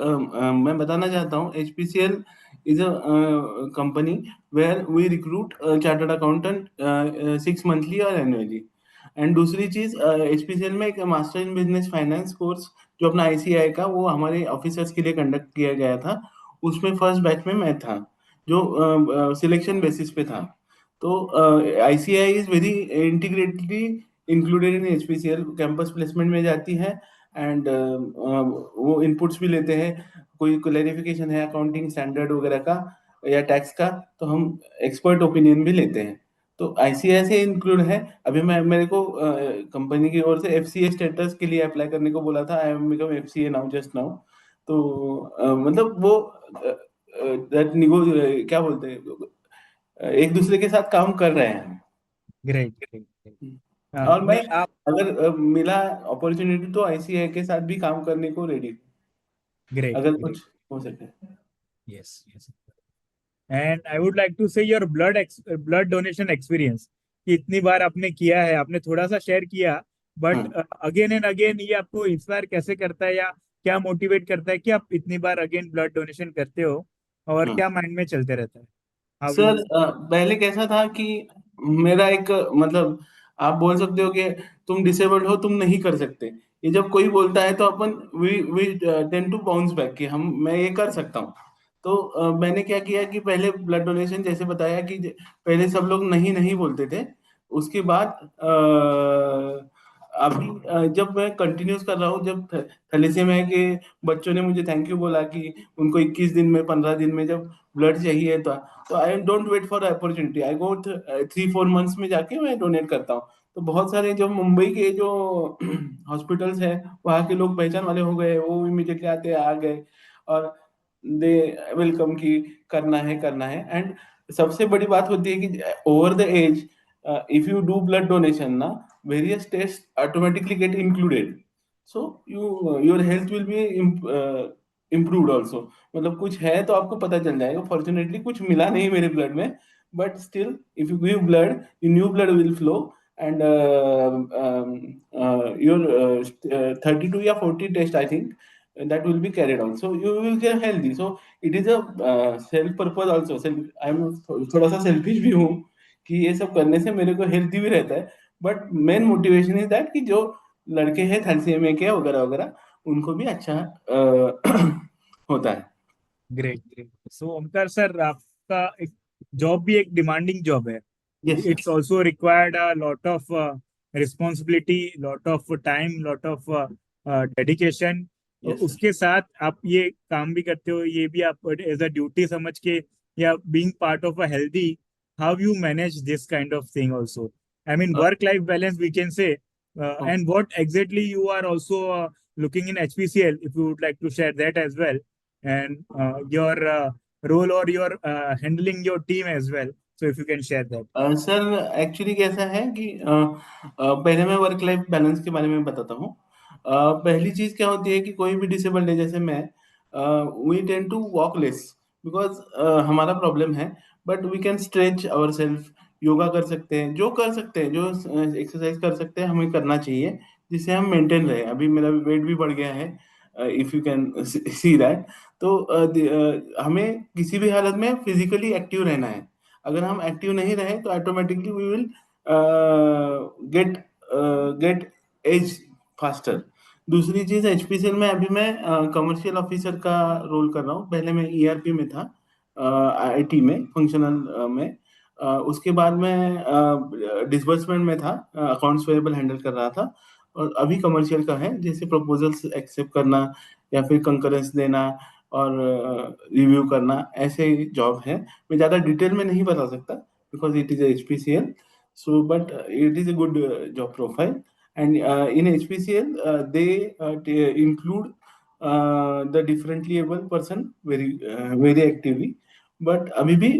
मैं बताना चाहता हूँ, HPCL is a company where we recruit chartered accountant 6 monthly और annually. And दूसरी चीज, HPCL में एक master in business finance course जो अपना ICI का, वो हमारे ऑफिसर्स के लिए कंडक्ट किया गया था। उसमें फर्स्ट बैच में मैं था, जो सिलेक्शन बेसिस पे था। तो ICI is very integrally included in HPCL, campus placement में जाती है, एंड वो इनपुट्स भी लेते हैं। कोई क्लैरिफिकेशन है अकाउंटिंग स्टैंडर्ड वगैरह का या टैक्स का, तो हम एक्सपर्ट ओपिनियन भी लेते हैं। तो ICI से इंक्लूड है। अभी मैं मेरे को कंपनी की ओर से FCA स्टेटस के लिए अप्लाई करने को बोला था। I am become FCA now, just now. तो मतलब वो दैट निगो क्या बोलते हैं, एक दूसरे के साथ काम कर रहे हैं। Great great. और मैं, नहीं आप, अगर मिला अपॉर्चुनिटी, तो ICI के साथ भी काम करने को रेडी, ग्रेट अगर ग्रेट। कुछ हो सके। Yes yes. And I would like to say your blood donation experience, कि इतनी बार आपने किया है, आपने थोड़ा सा शेयर किया, बट हाँ, अगेन एंड अगेन ये आपको इंस्पायर कैसे करता है, या क्या मोटिवेट करता है कि आप इतनी बार अगेन ब्लड डोनेशन करते हो, और हाँ। क्या माइंड में चलते रहता है? How sir, you? पहले कैसा था कि मेरा एक मतलब, आप बोल सकते हो कि तुम डिसेबल्ड हो, तुम नहीं कर सकते। ये जब कोई बोलता है तो अपन we we tend to bounce back कि हम मैं ये कर सकता हूँ। तो मैंने क्या किया कि पहले ब्लड डोनेशन, जैसे बताया कि पहले सब लोग नहीं नहीं बोलते थे। उसके बाद अभी जब मैं कंटिन्यूस कर रहा हूँ, जब थैलेसीमिया के बच्चों ने मुझे थैंक यू बोला कि उनको 21 दिन में, 15 दिन में जब ब्लड चाहिए, तो I don't wait for opportunity, I go 3-4 months में जाके मैं डोनेट करता हूँ। तो बहुत सारे जो मुंबई के जो हॉस्पिटल्स हैं, वहाँ के लोग पहचान वाले हो गए, वो इमीडिएटली आते आ गए, और दे वेलकम की करना है करना है। एंड सबसे बड़ी बात होती है कि over the age, if you do blood donation ना, various test automatically get included, so your health will be improved also. मतलब कुछ है तो आपको पता चल जाएगा। फॉर्चुनेटली कुछ मिला नहीं मेरे ब्लड में, but still if you give blood, new blood will flow, and your 32 या 40 test, I think, that will be carried on, so you will get healthy. So it is a self purpose also, self, I am थोड़ा सा selfish भी हूँ कि ये सब करने से मेरे को हेल्थी भी रहता है। But main motivation is that कि जो लड़के हैं थैलेसीमिया के वगैरह वगैरह, उनको भी अच्छा होता है। Great great. So Omkar sir, आपका एक जॉब भी एक डिमांडिंग जॉब है। Yes sir. It's also required a lot of responsibility, lot of time, lot of dedication. Yes sir. उसके साथ आप ये काम भी करते हो, ये भी आप एज अ ड्यूटी समझ के, या being part of a healthy, how you manage this kind of thing also? I mean work life balance we can say, and what exactly you are also looking in HPCL, if you would like to share that as well, and your role, or your handling your team as well. So if you can share that. Sir, actually कैसा है कि पहले मैं work life balance के बारे में बताता हूँ। पहली चीज क्या होती है कि कोई भी डिसेबल्ड है, जैसे मैं, we tend to walk less, because हमारा प्रॉब्लम है। But we can stretch our self, yoga कर सकते हैं, जो कर सकते हैं, जो एक्सरसाइज कर सकते हैं, हमें करना चाहिए, जिससे हम मेंटेन रहे। अभी मेरा वेट भी बढ़ गया है, if you can see that. तो हमें किसी भी हालत में फिजिकली एक्टिव रहना है। अगर हम एक्टिव नहीं रहे तो automatically we will get get age faster. दूसरी चीज, HPCL में अभी मैं कमर्शियल ऑफिसर का रोल कर रहा हूँ। पहले मैं ERP में था, IT में, फंक्शनल में। उसके बाद मैं डिसबर्समेंट में था, अकाउंट्स पेएबल हैंडल कर रहा था। और अभी कमर्शियल का है, जैसे प्रपोजल्स एक्सेप्ट करना, या फिर कंकरेंस देना और रिव्यू करना, ऐसे जॉब है। मैं ज़्यादा डिटेल में नहीं बता सकता because it is HPCL, so but it is a good job profile. And in HPCL they include the differently able person very actively, but अभी भी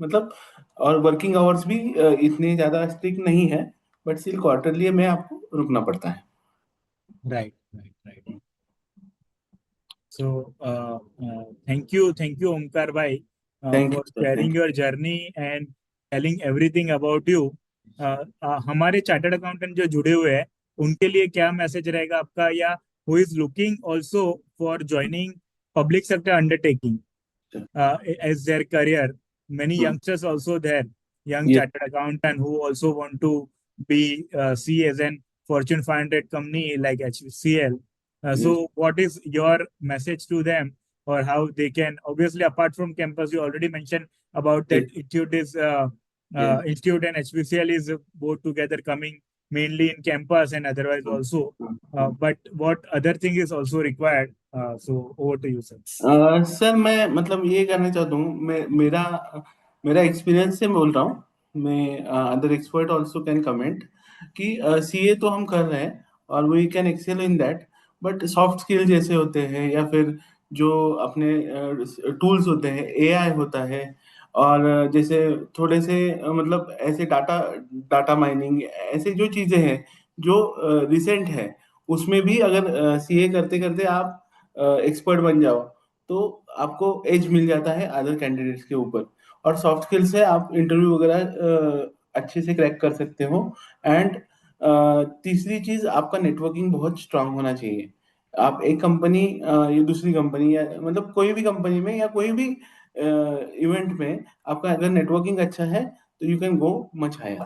मतलब और वर्किंग आवर्स भी इतने ज़्यादा स्ट्रिक्ट नहीं है, बट स्टिल क्वार्टरली में आपको रुकना पड़ता है। Right, right, right. So, thank you, Omkar bhai, thank for you sir, sharing thank you. your journey and telling everything about you. हमारे चार्टर्ड अकाउंटेंट जो जुड़े हुए हैं उनके लिए क्या मैसेज रहेगा आपका, या who is looking also for joining public sector undertaking as their career? Many youngsters also there, young yes chartered accountant who also want to be see as an Fortune 500 company like HCL. So yes what is your message to them, or how they can, obviously apart from campus, you already mentioned about that yes institute is yes institute and HPCL is both together coming mainly in campus and otherwise also. But what other thing is also required? So over to you, sir. Sir मैं मतलब ये कहना चाहता हूँ, मेरा मेरा experience से बोल रहा हूँ। मैं other expert also can comment कि सीए तो हम कर रहे हैं और we can excel in that, but soft skill जैसे होते हैं या फिर जो अपने टूल्स होते हैं, एआई होता है, और जैसे थोड़े से मतलब ऐसे डाटा डाटा माइनिंग, ऐसे जो चीज़ें हैं जो रिसेंट है, उसमें भी अगर सीए करते करते आप एक्सपर्ट बन जाओ तो आपको एज मिल जाता है अदर कैंडिडेट्स के ऊपर। और सॉफ्ट स्किल से आप इंटरव्यू वगैरह अच्छे से क्रैक कर सकते हो। एंड तीसरी चीज, आपका नेटवर्किंग बहुत स्ट्रांग होना चाहिए। आप एक कंपनी या दूसरी कंपनी या मतलब कोई भी कंपनी में या कोई भी इवेंट में आपका अगर नेटवर्किंग अच्छा है तो you can go much higher.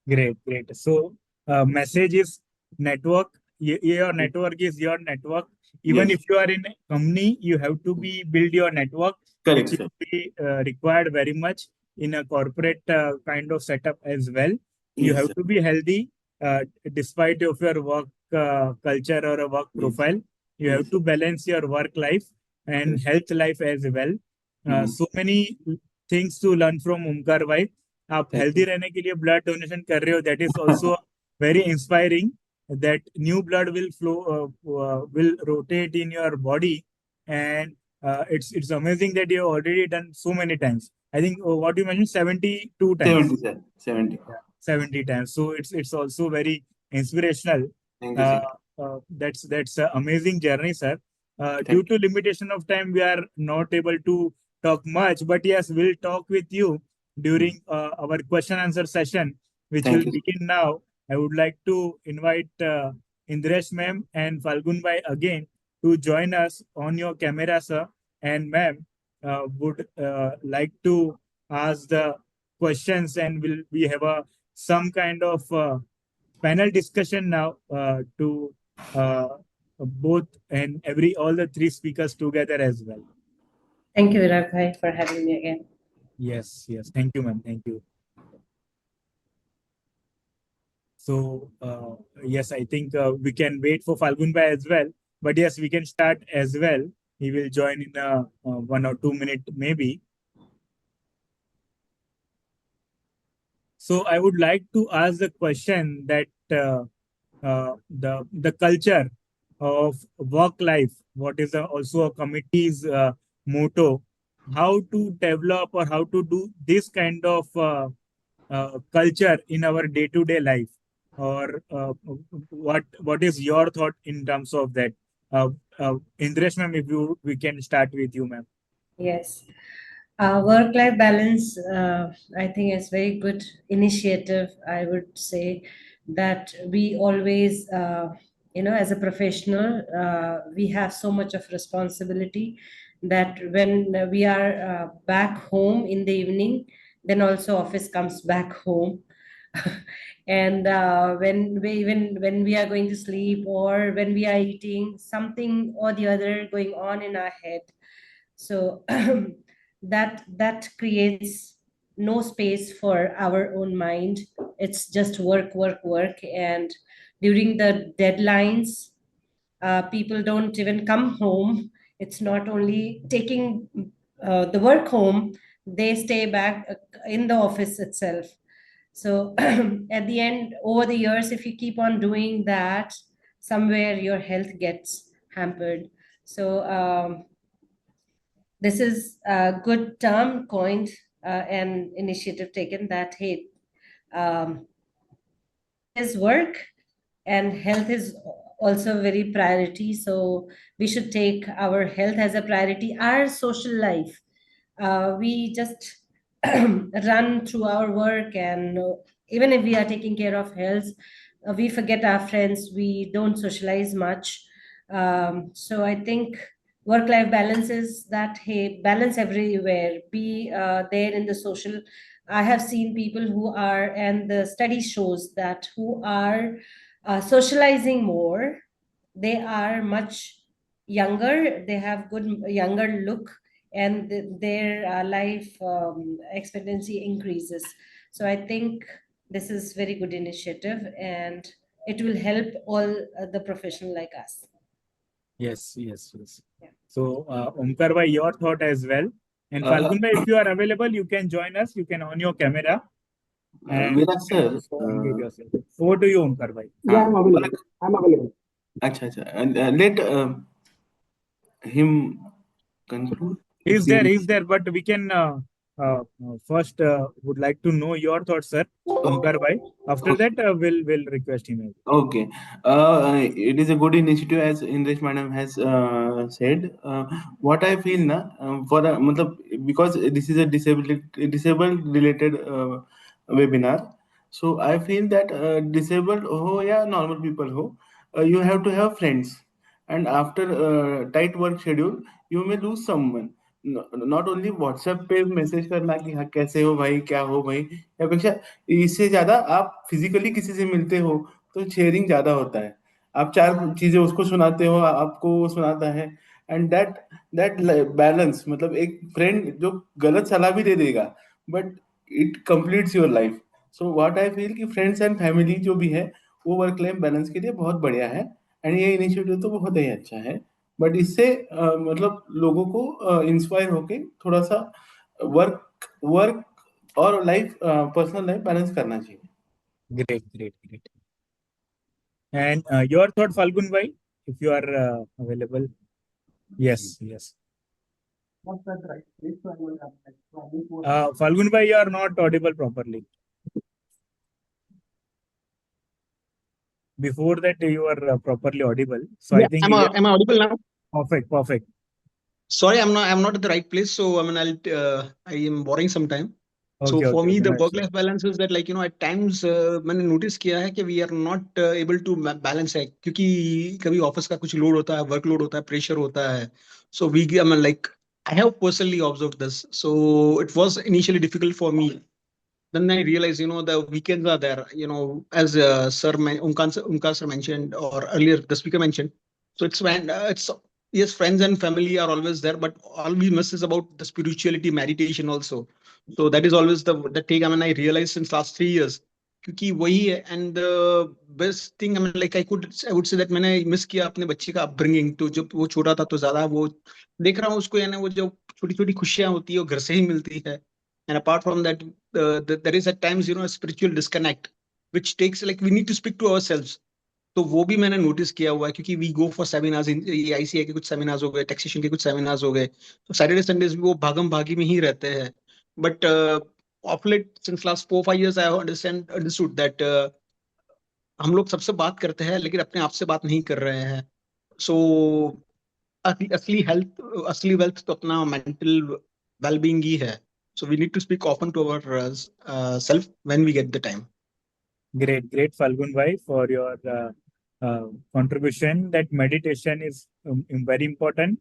Great, great. So, message is network. Your network is your network. Even yes, if you are in a company, you have to be build your network, which correct will sir. be required very much in a corporate kind of setup as well. You yes have sir, to be healthy, despite of your work culture or a work yes, profile. You have yes, to balance your work life and correct. health life as well. So many things to learn from Umkar bhai. आप thank healthy you, रहने के लिए blood donation कर रहे हो, that is also very inspiring, that new blood will flow, will rotate in your body, and it's amazing that you have already done so many times. I think what you mentioned 72 times. 70 sir, 70। Yeah, 70 times. So it's also very inspirational. Thank you Uh, sir, that's an amazing journey, sir. Due thank to limitation of time, we are not able to talk much, but yes, we'll talk with you you, during our question answer session, which will thank you, begin now. I would like to invite Indresh ma'am and Falgun bhai again to join us on your camera, sir. And ma'am would like to ask the questions, and will we have a some kind of panel discussion now to uh, both and every all the three speakers together as well. Thank you, Virag bhai, for having me again. Yes, yes. Thank you, ma'am. Thank you. So yes, I think we can wait for Falgun Bhai as well. But yes, we can start as well. He will join in 1 or 2 minutes maybe. So I would like to ask the question that the culture of work life, what is also a committee's motto, how to develop or how to do this kind of culture in our day-to-day life, or what is your thought in terms of that? Indresh ma'am, if you we can start with you, ma'am. Yes. Work-life balance, I think, is very good initiative. I would say that we always, as a professional, we have so much of responsibility that when we are back home in the evening, then also office comes back home. And when we are going to sleep or when we are eating, something or the other going on in our head. So that creates no space for our own mind. It's just work, work, work. And during the deadlines, People don't even come home. It's not only taking the work home, they stay back in the office itself. So at the end, over the years, if you keep on doing that, somewhere your health gets hampered. So this is a good term coined and initiative taken that, hey, work is work and health is also very priority. So we should take our health as a priority. Our social life, we just run through our work, and even if we are taking care of health, we forget our friends, we don't socialize much. So I think work life balance is that, hey, balance everywhere, be there in the social. I have seen people who are, and the study shows that who are socializing more, they are much younger, they have good younger look, and their life expectancy increases. So I think this is very good initiative, and it will help all the professional like us. Yes, yes, yes. Yeah. So, Omkar bhai, your thought as well. And Falgun bhai, if you are available, you can join us. You can on your camera and Viraj you can sir, also engage yourself. Over to you, Omkar bhai. Yeah, I'm available. Palak, I'm available. अच्छा अच्छा, and let him conclude. If He's there, but we can first would like to know your thoughts, sir, Omkar bhai. After that, we'll request him. Okay, it is a good initiative as Indresh madam has said. What I feel na for matlab, because this is a disabled related webinar, so I feel that disabled ho ya normal people ho, you have to have friends, and after tight work schedule, you may lose someone. Not only WhatsApp पे message करना कि हाँ कैसे हो भाई, क्या हो भाई, या अपेक्षा इससे ज्यादा आप फिजिकली किसी से मिलते हो तो शेयरिंग ज्यादा होता है। आप चार चीजें उसको सुनाते हो, आपको वो सुनाता है, एंड दैट बैलेंस, मतलब एक फ्रेंड जो गलत सलाह भी दे देगा but it completes your life. So what I feel कि फ्रेंड्स एंड फैमिली जो भी है वो वर्क लाइफ बैलेंस के लिए बहुत बढ़िया है, एंड ये इनिशिएटिव तो बहुत ही अच्छा है। बट इससे मतलब लोगों को इंस्पायर होके थोड़ा सा वर्क वर्क और लाइफ पर्सनल लाइफ बैलेंस करना चाहिए। Great, great, great. And your thought, Falgun bhai, if you are available. Yes, yes. What's that right? Please, so I will have that problem for- Falgun bhai, you are not audible properly. Before that, you were properly audible. So I Yeah, think am I audible now? perfect, perfect. Sorry, I'm not at the right place. So I mean, I am borrowing some time. So Okay, for okay, me, okay. the No issue. work-life balance is that, like, at times मैंने notice किया है कि we are not able to balance है, क्योंकि कभी office का कुछ load होता है, workload होता है, pressure होता है. So I mean, like, I have personally observed this. So it was initially difficult for me. Then I realized, the weekends are there, as Umkar sir mentioned, or earlier the speaker mentioned. So it's when yes, friends and family are always there, but all we miss is about the spirituality, meditation also. So that is always the take. I mean, I realized since last 3 years. क्योंकि वही है, and the best thing, I mean, like, I would say that मैंने miss किया अपने बच्चे का upbringing, तो जब वो छोटा था तो ज्यादा वो देख रहा हूँ उसको, यानी वो जो छोटी छोटी खुशियां होती है वो घर से ही मिलती है. And apart from that, there is at times, a spiritual disconnect, which takes, like, we need to speak to ourselves. तो वो भी मैंने नोटिस किया हुआ है, क्योंकि we go for seminars, ICI के कुछ सेमिनार्स हो गए, टैक्सेशन के कुछ सेमिनार्स हो गए, तो सैटरडे संडेज भी वो भागम भागी में ही रहते हैं. But of late since last 4-5 years I understood that हम लोग सबसे बात करते हैं लेकिन अपने आप से बात नहीं कर रहे हैं. सो असली हेल्थ, असली वेल्थ तो अपना मेंटल वेलबींग ही है. So we need to speak often to our self when we get the time. Great, great, Falgun bhai, for your contribution. That meditation is very important.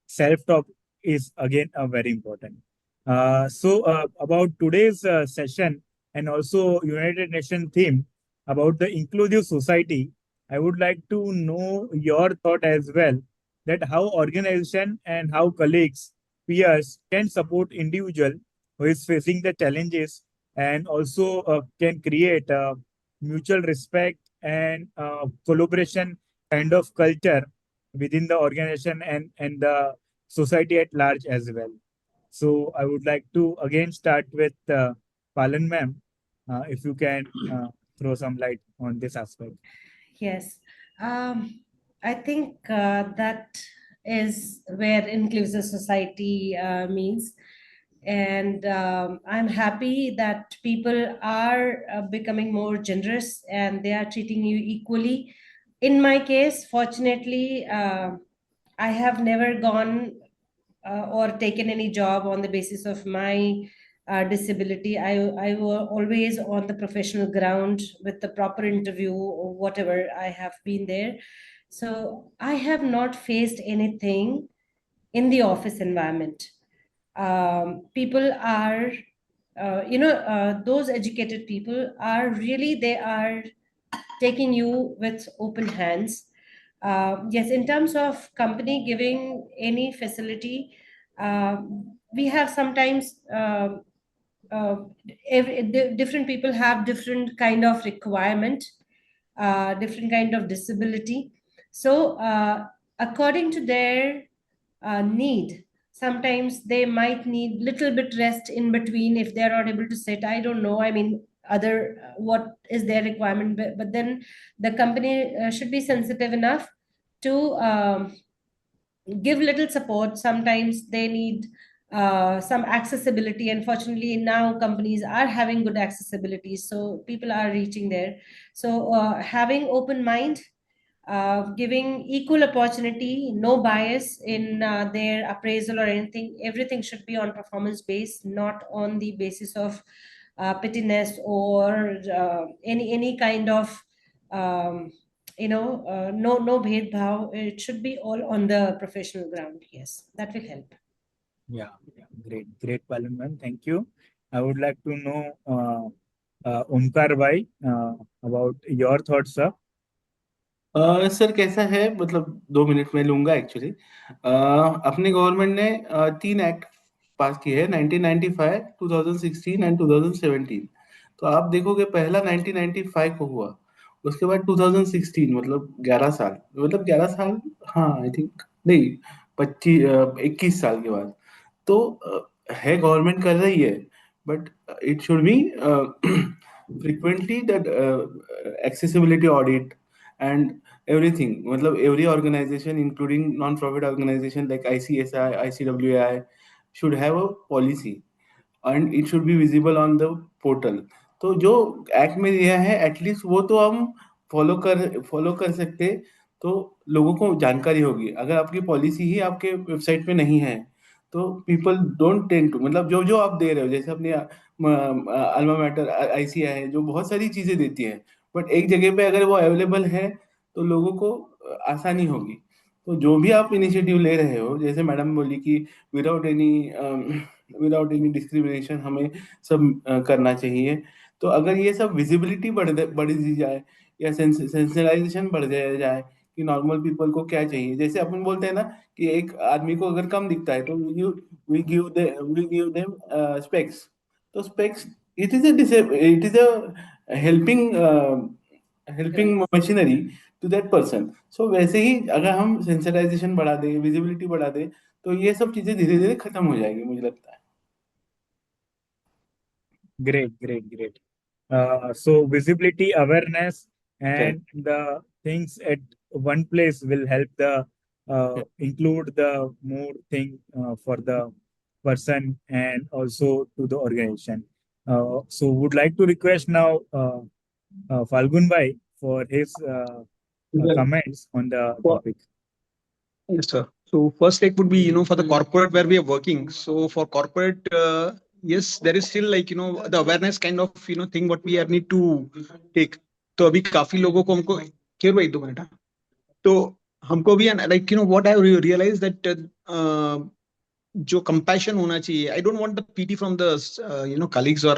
Self-talk is again very important. So about today's session and also United Nations theme about the inclusive society, I would like to know your thought as well, that how organization and how colleagues, peers can support individual who is facing the challenges and also can create mutual respect and collaboration kind of culture within the organization and the society at large as well. So I would like to again start with Palan ma'am, if you can throw some light on this aspect. Yes, I think that is where inclusive society means. And I'm happy that people are becoming more generous and they are treating you equally. In my case, fortunately, I have never gone or taken any job on the basis of my disability. I was always on the professional ground with the proper interview or whatever. I have been there. So I have not faced anything in the office environment. People are, those educated people are really, they are taking you with open hands. Yes, in terms of company giving any facility, we have sometimes different people have different kind of requirement, different kind of disability. So according to their need, sometimes they might need little bit rest in between if they're not able to sit. I don't know, I mean, other what is their requirement, but then the company should be sensitive enough to give little support. Sometimes they need some accessibility. Unfortunately, now companies are having good accessibility, so people are reaching there. So having open mind, giving equal opportunity, no bias in their appraisal or anything. Everything should be on performance based, not on the basis of pettiness or any kind of um, no bhed bhav. It should be all on the professional ground. Yes, that will help. Yeah, yeah, great, Palan ma'am. Thank you. I would like to know, Omkar bhai, about your thoughts, sir. Sir कैसा है, मतलब 2 minute में लूंगा actually. अपने government ने 3 act पास किए हैं, 1995, 2016 and 2017। तो आप देखोगे पहला 1995 को हुआ, उसके बाद 2016, मतलब 11 साल, मतलब 11 साल, हाँ आई थिंक, नहीं 21 साल के बाद। तो है, गवर्नमेंट कर रही है, but it should be frequently that accessibility audit and everything, मतलब every organization including non-profit organization like ICSI, ICWI should have a policy and it should be visible on the portal। तो जो act में दिया है at least वो तो हम follow कर सकते, तो लोगों को जानकारी होगी। अगर आपकी पॉलिसी ही आपके वेबसाइट पे नहीं है तो पीपल डोंट टेंड टू, मतलब जो जो आप दे रहे हो, जैसे अपने अल्मा मैटर आईसीआई है जो बहुत सारी चीजें देती है, बट एक जगह पे अगर वो अवेलेबल है तो लोगों को आसानी होगी। तो जो भी आप इनिशिएटिव ले रहे हो, जैसे मैडम बोली कि विदाउट एनी डिस्क्रिमिनेशन हमें सब करना चाहिए। तो अगर ये सब विजिबिलिटी बढ़ दी जाए या सेंसिटाइजेशन बढ़ जाया जाए कि नॉर्मल पीपल को क्या चाहिए, जैसे अपन बोलते हैं ना कि एक आदमी को अगर कम दिखता है तो वी गिव देम स्पेक्स। तो specs it is a helping helping machinery to that person. So वैसे ही अगर हम सेंसिटाइजेशन बढ़ा दें, विजिबिलिटी बढ़ा दें, तो ये सब चीजें धीरे धीरे खत्म हो जाएगी, मुझे लगता है। Great. So visibility, awareness, and the things at one place will help the include the more thing for the person and also to the organization. So would like to request now Falgun Bhai for his Well, comments on the for, topic. yes, sir. So first take would be, for the corporate where we are working. So for corporate, yes, there is still like, the awareness kind of, thing what we are need to take. तो अभी काफी लोगों को हमको केवल भाई 2 minute, हाँ। तो हमको भी like, what I realized that जो compassion होना चाहिए. I don't want the pity from the colleagues or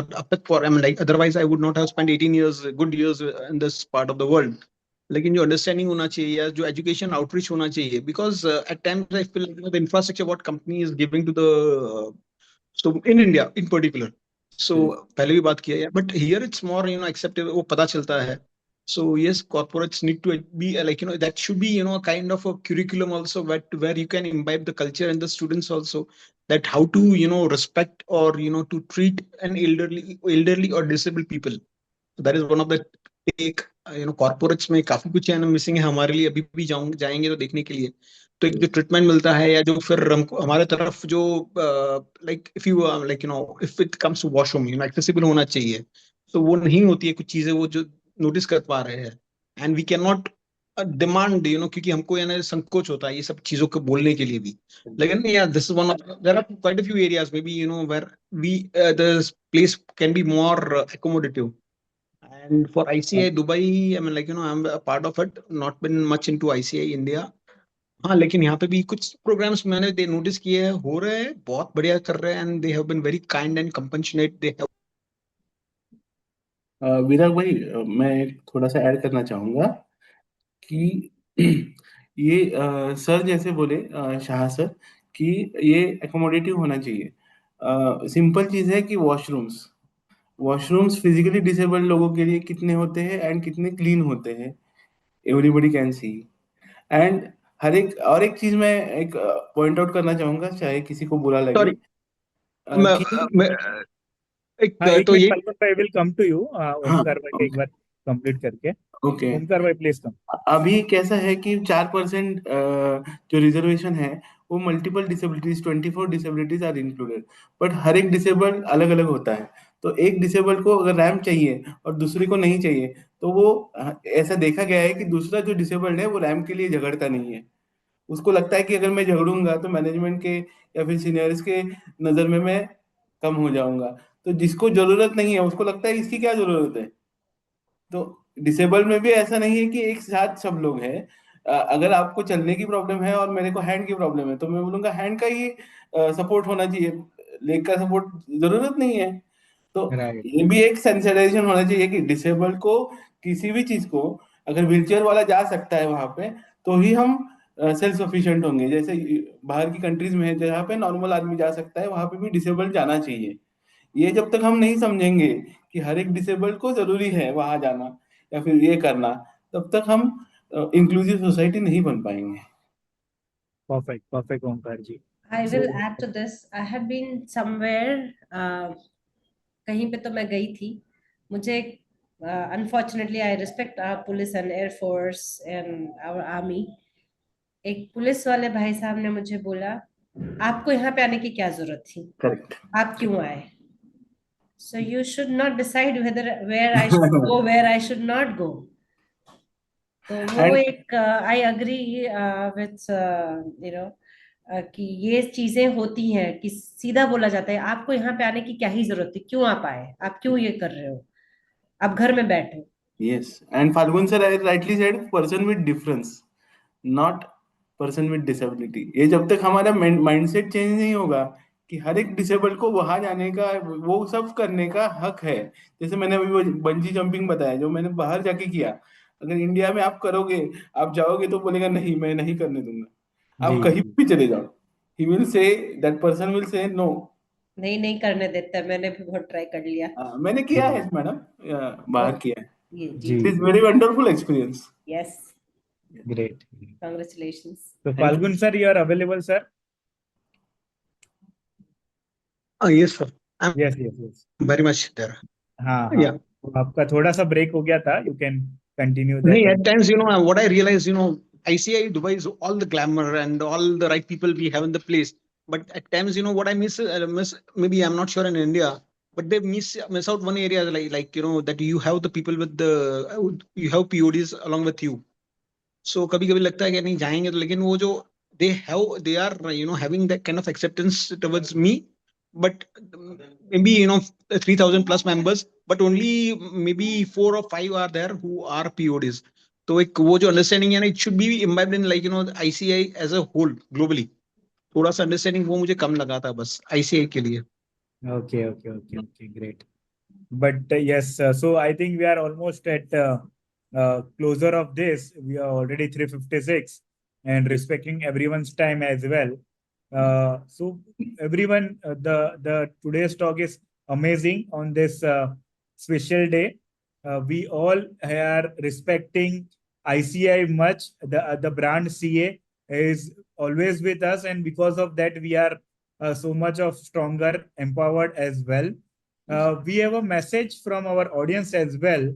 for, I mean, like otherwise I would not have spent 18 years, good years in this part of the world. लेकिन जो understanding होना चाहिए या जो education outreach होना चाहिए, because at times I feel the infrastructure what company is giving to the, so in India in particular, so पहले भी बात किया है, but here it's more acceptable, वो पता चलता है. So yes, corporates need to be that should be a kind of a curriculum also where you can imbibe the culture and the students also, that how to respect or to treat an elderly or disabled people. So that is one of the take corporates में काफी कुछ है ना missing है हमारे लिए, अभी भी जाएंगे तो देखने के लिए। तो एक जो ट्रीटमेंट मिलता है या जो फिर हमको हमारे तरफ जो like if you if it comes to washroom accessible होना चाहिए, तो वो नहीं होती है कुछ चीजें वो जो नोटिस कर पा रहे हैं। And we can not demand क्योंकि हमको संकोच होता है ये सब चीजों को बोलने के लिए भी। लेकिन या this is one of there are quite a few areas maybe where we the place can be more accommodative. And for ICI Dubai, I mean, I'm a part of it, not been much into ICI India. हाँ, लेकिन यहाँ पे भी कुछ programmes मैंने दे notice किए हैं, हो रहे हैं, बहुत बढ़िया कर रहे हैं, and they have been very kind and compassionate. They have Virag भाई, मैं थोड़ा सा ऐड करना चाहूंगा कि ये सर जैसे बोले, शाह सर, कि ये एकोमोडेटिव होना चाहिए। सिंपल चीज है कि वॉशरूम्स फिजिकली डिसेबल्ड लोगों के लिए कितने होते हैं एंड कितने क्लीन होते हैं, एवरीबडी कैन सी। एंड हर एक और एक चीज मैं एक पॉइंट आउट करना चाहूंगा, चाहे किसी को बुरा लगे, सॉरी, मैं, कि मैं एक हाँ, एक तो मिनट, ये पलकन भाई विल कम टू यू। हाँ, ओमकार भाई एक बार कंप्लीट करके। ओके। ओमकार भाई प्लीज कम। अभी कैसा है कि 4% जो रिजर्वेशन है वो multiple disabilities, 24 disabilities are included, but हर एक डिसेबल अलग अलग होता है। तो एक डिसेबल को अगर रैम्प चाहिए और दूसरे को नहीं चाहिए, तो वो ऐसा देखा गया है कि दूसरा जो डिसेबल्ड है वो रैम्प के लिए झगड़ता नहीं है। उसको लगता है कि अगर मैं झगड़ूंगा तो मैनेजमेंट के या फिर सीनियर्स के नजर में मैं कम हो जाऊंगा। तो जिसको जरूरत नहीं है उसको लगता है इसकी क्या जरूरत है। तो डिसेबल में भी ऐसा नहीं है कि एक साथ सब लोग हैं। अगर आपको चलने की प्रॉब्लम है और मेरे को हैंड की प्रॉब्लम है, तो मैं बोलूंगा हैंड का ही सपोर्ट होना चाहिए, लेग का सपोर्ट जरूरत नहीं है। तो राइट। ये भी एक सेंसिटाइजेशन होना चाहिए कि डिसेबल को किसी भी चीज को, अगर व्हीलचेयर वाला जा सकता है वहां पे, तो ही हम सेल्फ सफिशिएंट होंगे। जैसे बाहर की कंट्रीज में है जहाँ पे नॉर्मल आदमी जा सकता है, वहां पे भी डिसेबल जाना चाहिए। ये जब तक हम नहीं समझेंगे कि हर एक डिसेबल्ड को जरूरी है वहां जाना या फिर ये करना, तब तक हम इंक्लूसिव सोसाइटी नहीं बन पाएंगे। परफेक्ट परफेक्ट ओमकार जी। I so will add to this. I have been somewhere, कहीं पे तो मैं गई थी। मुझे unfortunately I respect our police and air force and our army. एक पुलिस वाले भाई साहब ने मुझे बोला, आपको यहाँ पे आने की क्या जरूरत थी, करेक्ट। आप क्यों आए? So you should not decide whether where I should go, where I should not go. तो वो एंड एक I agree with you know कि ये चीजें होती हैं कि सीधा बोला जाता है, आपको यहाँ पे आने की क्या ही जरूरत थी, क्यों आप आए, आप क्यों ये कर रहे हो, आप घर में बैठो। Yes, and Phalgun sir rightly said, person with difference, not person with disability. ये जब तक हमारा माइंडसेट चेंज नहीं होगा कि हर एक डिसेबल को वहां जाने का, वो सब करने का हक है। जैसे मैंने अभी वो बंजी जंपिंग बताया जो मैंने बाहर जाके किया, अगर इंडिया में आप करोगे, आप जाओगे तो बोलेगा नहीं मैं नहीं करने दूंगा, जी आप कहीं जी। भी चले जाओ, he will say, that person will say no. नहीं नहीं करने देता, मैंने भी बहुत ट्राई कर लिया। मैंने किया जी है मैडम, तो बाहर किया है। ये जी जी इट इज जी। Very wonderful experience. Yes, great. Congratulations. तो thank you. Falgun sir you are available sir? yes sir, I'm yes yes yes. very much there. हाँ हाँ, Yeah. तो आपका थोड़ा सा ब्रेक हो गया था, यू कैन कंटिन्यू दैट। नहीं, at times, what I realize, ICI Dubai is all the glamour and all the right people we have in the place. But at times, what I miss, maybe I'm not sure in India, but they miss out one area, like that you have the people with the, you have PODs along with you. So कभी कभी लगता है कि नहीं जाएंगे तो, लेकिन वो जो they are having that kind of acceptance towards me, but maybe 3,000 plus members, but only maybe 4 or 5 are there who are PODs. तो एक वो जो अंडरस्टैंडिंग है ना, it should be imbibed in ICI as a whole globally. थोड़ा सा understanding वो मुझे कम लगा था बस ICI के लिए। Okay okay okay okay, great. But yes, so I think we are almost at closer of this. We are already 3:56 and respecting everyone's time as well. So everyone, the today's talk is amazing on this special day. we all are respecting ICI much. The brand CA is always with us, and because of that, we are so much of stronger, empowered as well. We have a message from our audience as well,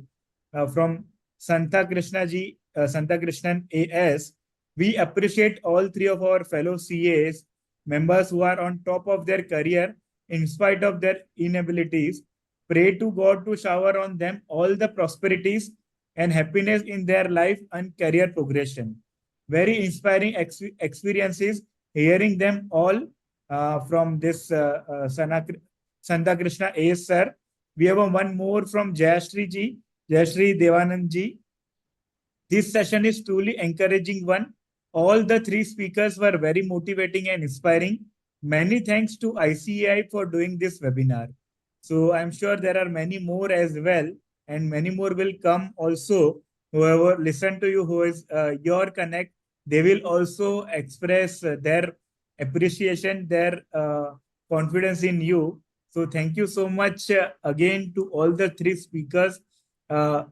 from Santa Krishna ji, Santa Krishnan AS. We appreciate all three of our fellow CAs, members who are on top of their career in spite of their inabilities. Pray to God to shower on them all the prosperities and happiness in their life and career progression. Very inspiring experiences, hearing them all from this Santa Krishna AS sir. We have one more from Jayashri ji, Jayashri Devanand ji. This session is truly encouraging one. All the three speakers were very motivating and inspiring. Many thanks to ICAI for doing this webinar. So I'm sure there are many more as well, and many more will come also. Whoever listen to you, who is your connect, they will also express their appreciation, their confidence in you. So thank you so much again to all the three speakers. Uh,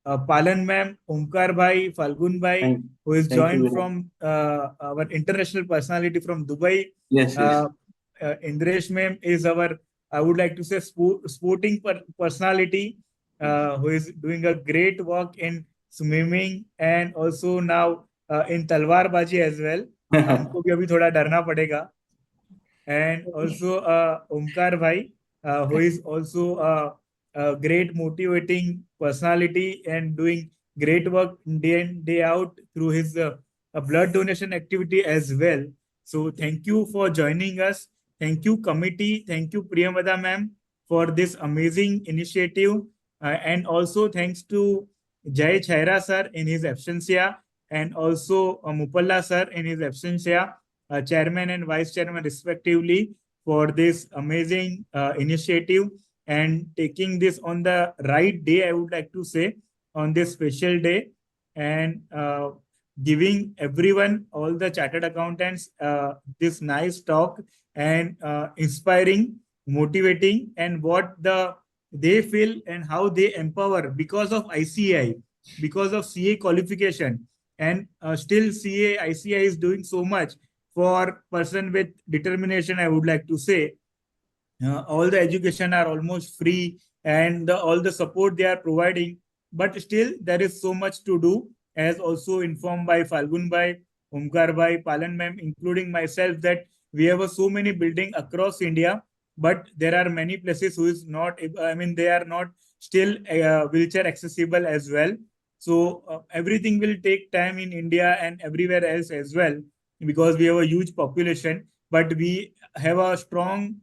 Palan ma'am, Omkar bhai, Falgun bhai, who is Thank you. joined from our international personality from Dubai. Yes, yes. Indresh ma'am is our, I would like to say, sporting personality, who is doing a great work in swimming and also now in talwar baji as well. हमको भी अभी थोड़ा डरना पड़ेगा. And also Omkar bhai, who is also a great motivating personality and doing great work day in day out through his blood donation activity as well. So thank you for joining us. Thank you committee. Thank you Priyamada ma'am for this amazing initiative. And also thanks to Jay Chaira sir in his absentia, and also Mupalla sir in his absentia, chairman and vice chairman respectively, for this amazing initiative and taking this on the right day, I would like to say, on this special day, and giving everyone, all the chartered accountants, this nice talk and inspiring, motivating, and what they feel and how they empower because of ICI, because of CA qualification. And still CA ICI is doing so much for person with determination, I would like to say. All the education are almost free, and all the support they are providing, but still there is so much to do, as also informed by Falgun bhai, Omkar bhai, Palan ma'am, including myself, that we have so many buildings across India, but there are many places who is not, I mean, they are not still wheelchair accessible as well. So everything will take time in India and everywhere else as well, because we have a huge population, but we have a strong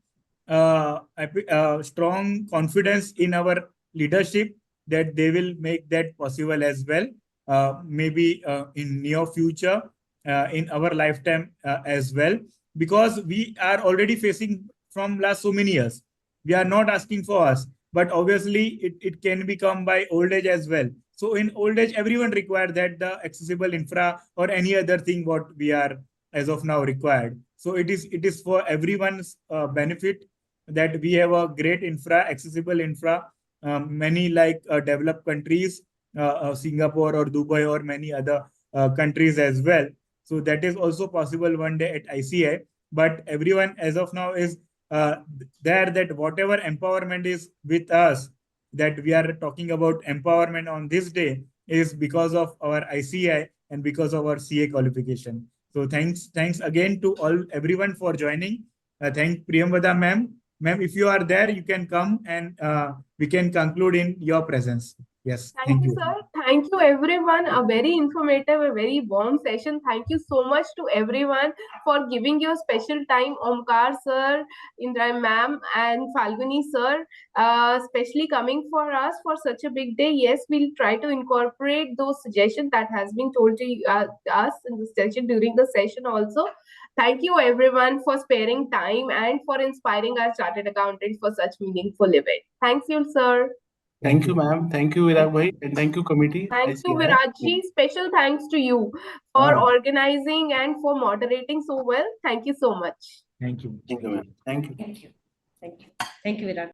confidence in our leadership that they will make that possible as well. Maybe in near future, in our lifetime as well, because we are already facing from last so many years. We are not asking for us, but obviously it can become by old age as well. So in old age, everyone require that the accessible infra or any other thing what we are as of now required. So it is for everyone's benefit that we have a great infra, accessible infra. Many like developed countries, Singapore or Dubai or many other countries as well. So that is also possible one day at ICI. But everyone as of now is there, that whatever empowerment is with us, that we are talking about empowerment on this day, is because of our ICI and because of our CA qualification. So thanks again to everyone for joining. Thank Priyamvada ma'am. Ma'am, if you are there, you can come and we can conclude in your presence. Yes, Thank you, sir. Thank you, everyone. A very informative, a very warm session. Thank you so much to everyone for giving your special time, Omkar sir, Indra ma'am, and Falguni sir, especially coming for us for such a big day. Yes, we'll try to incorporate those suggestions that has been told to us in the session during the session also. Thank you, everyone, for sparing time and for inspiring our chartered accountants for such meaningful event. Thanks you, sir. Thank you, ma'am. Thank you, Virag bhai, and thank you, committee. Thank you, ICI. Virajji. Special thanks to you for organizing and for moderating so well. Thank you so much. Thank you. Thank you, ma'am. Thank you. Thank you. Thank you. Thank you, Virat.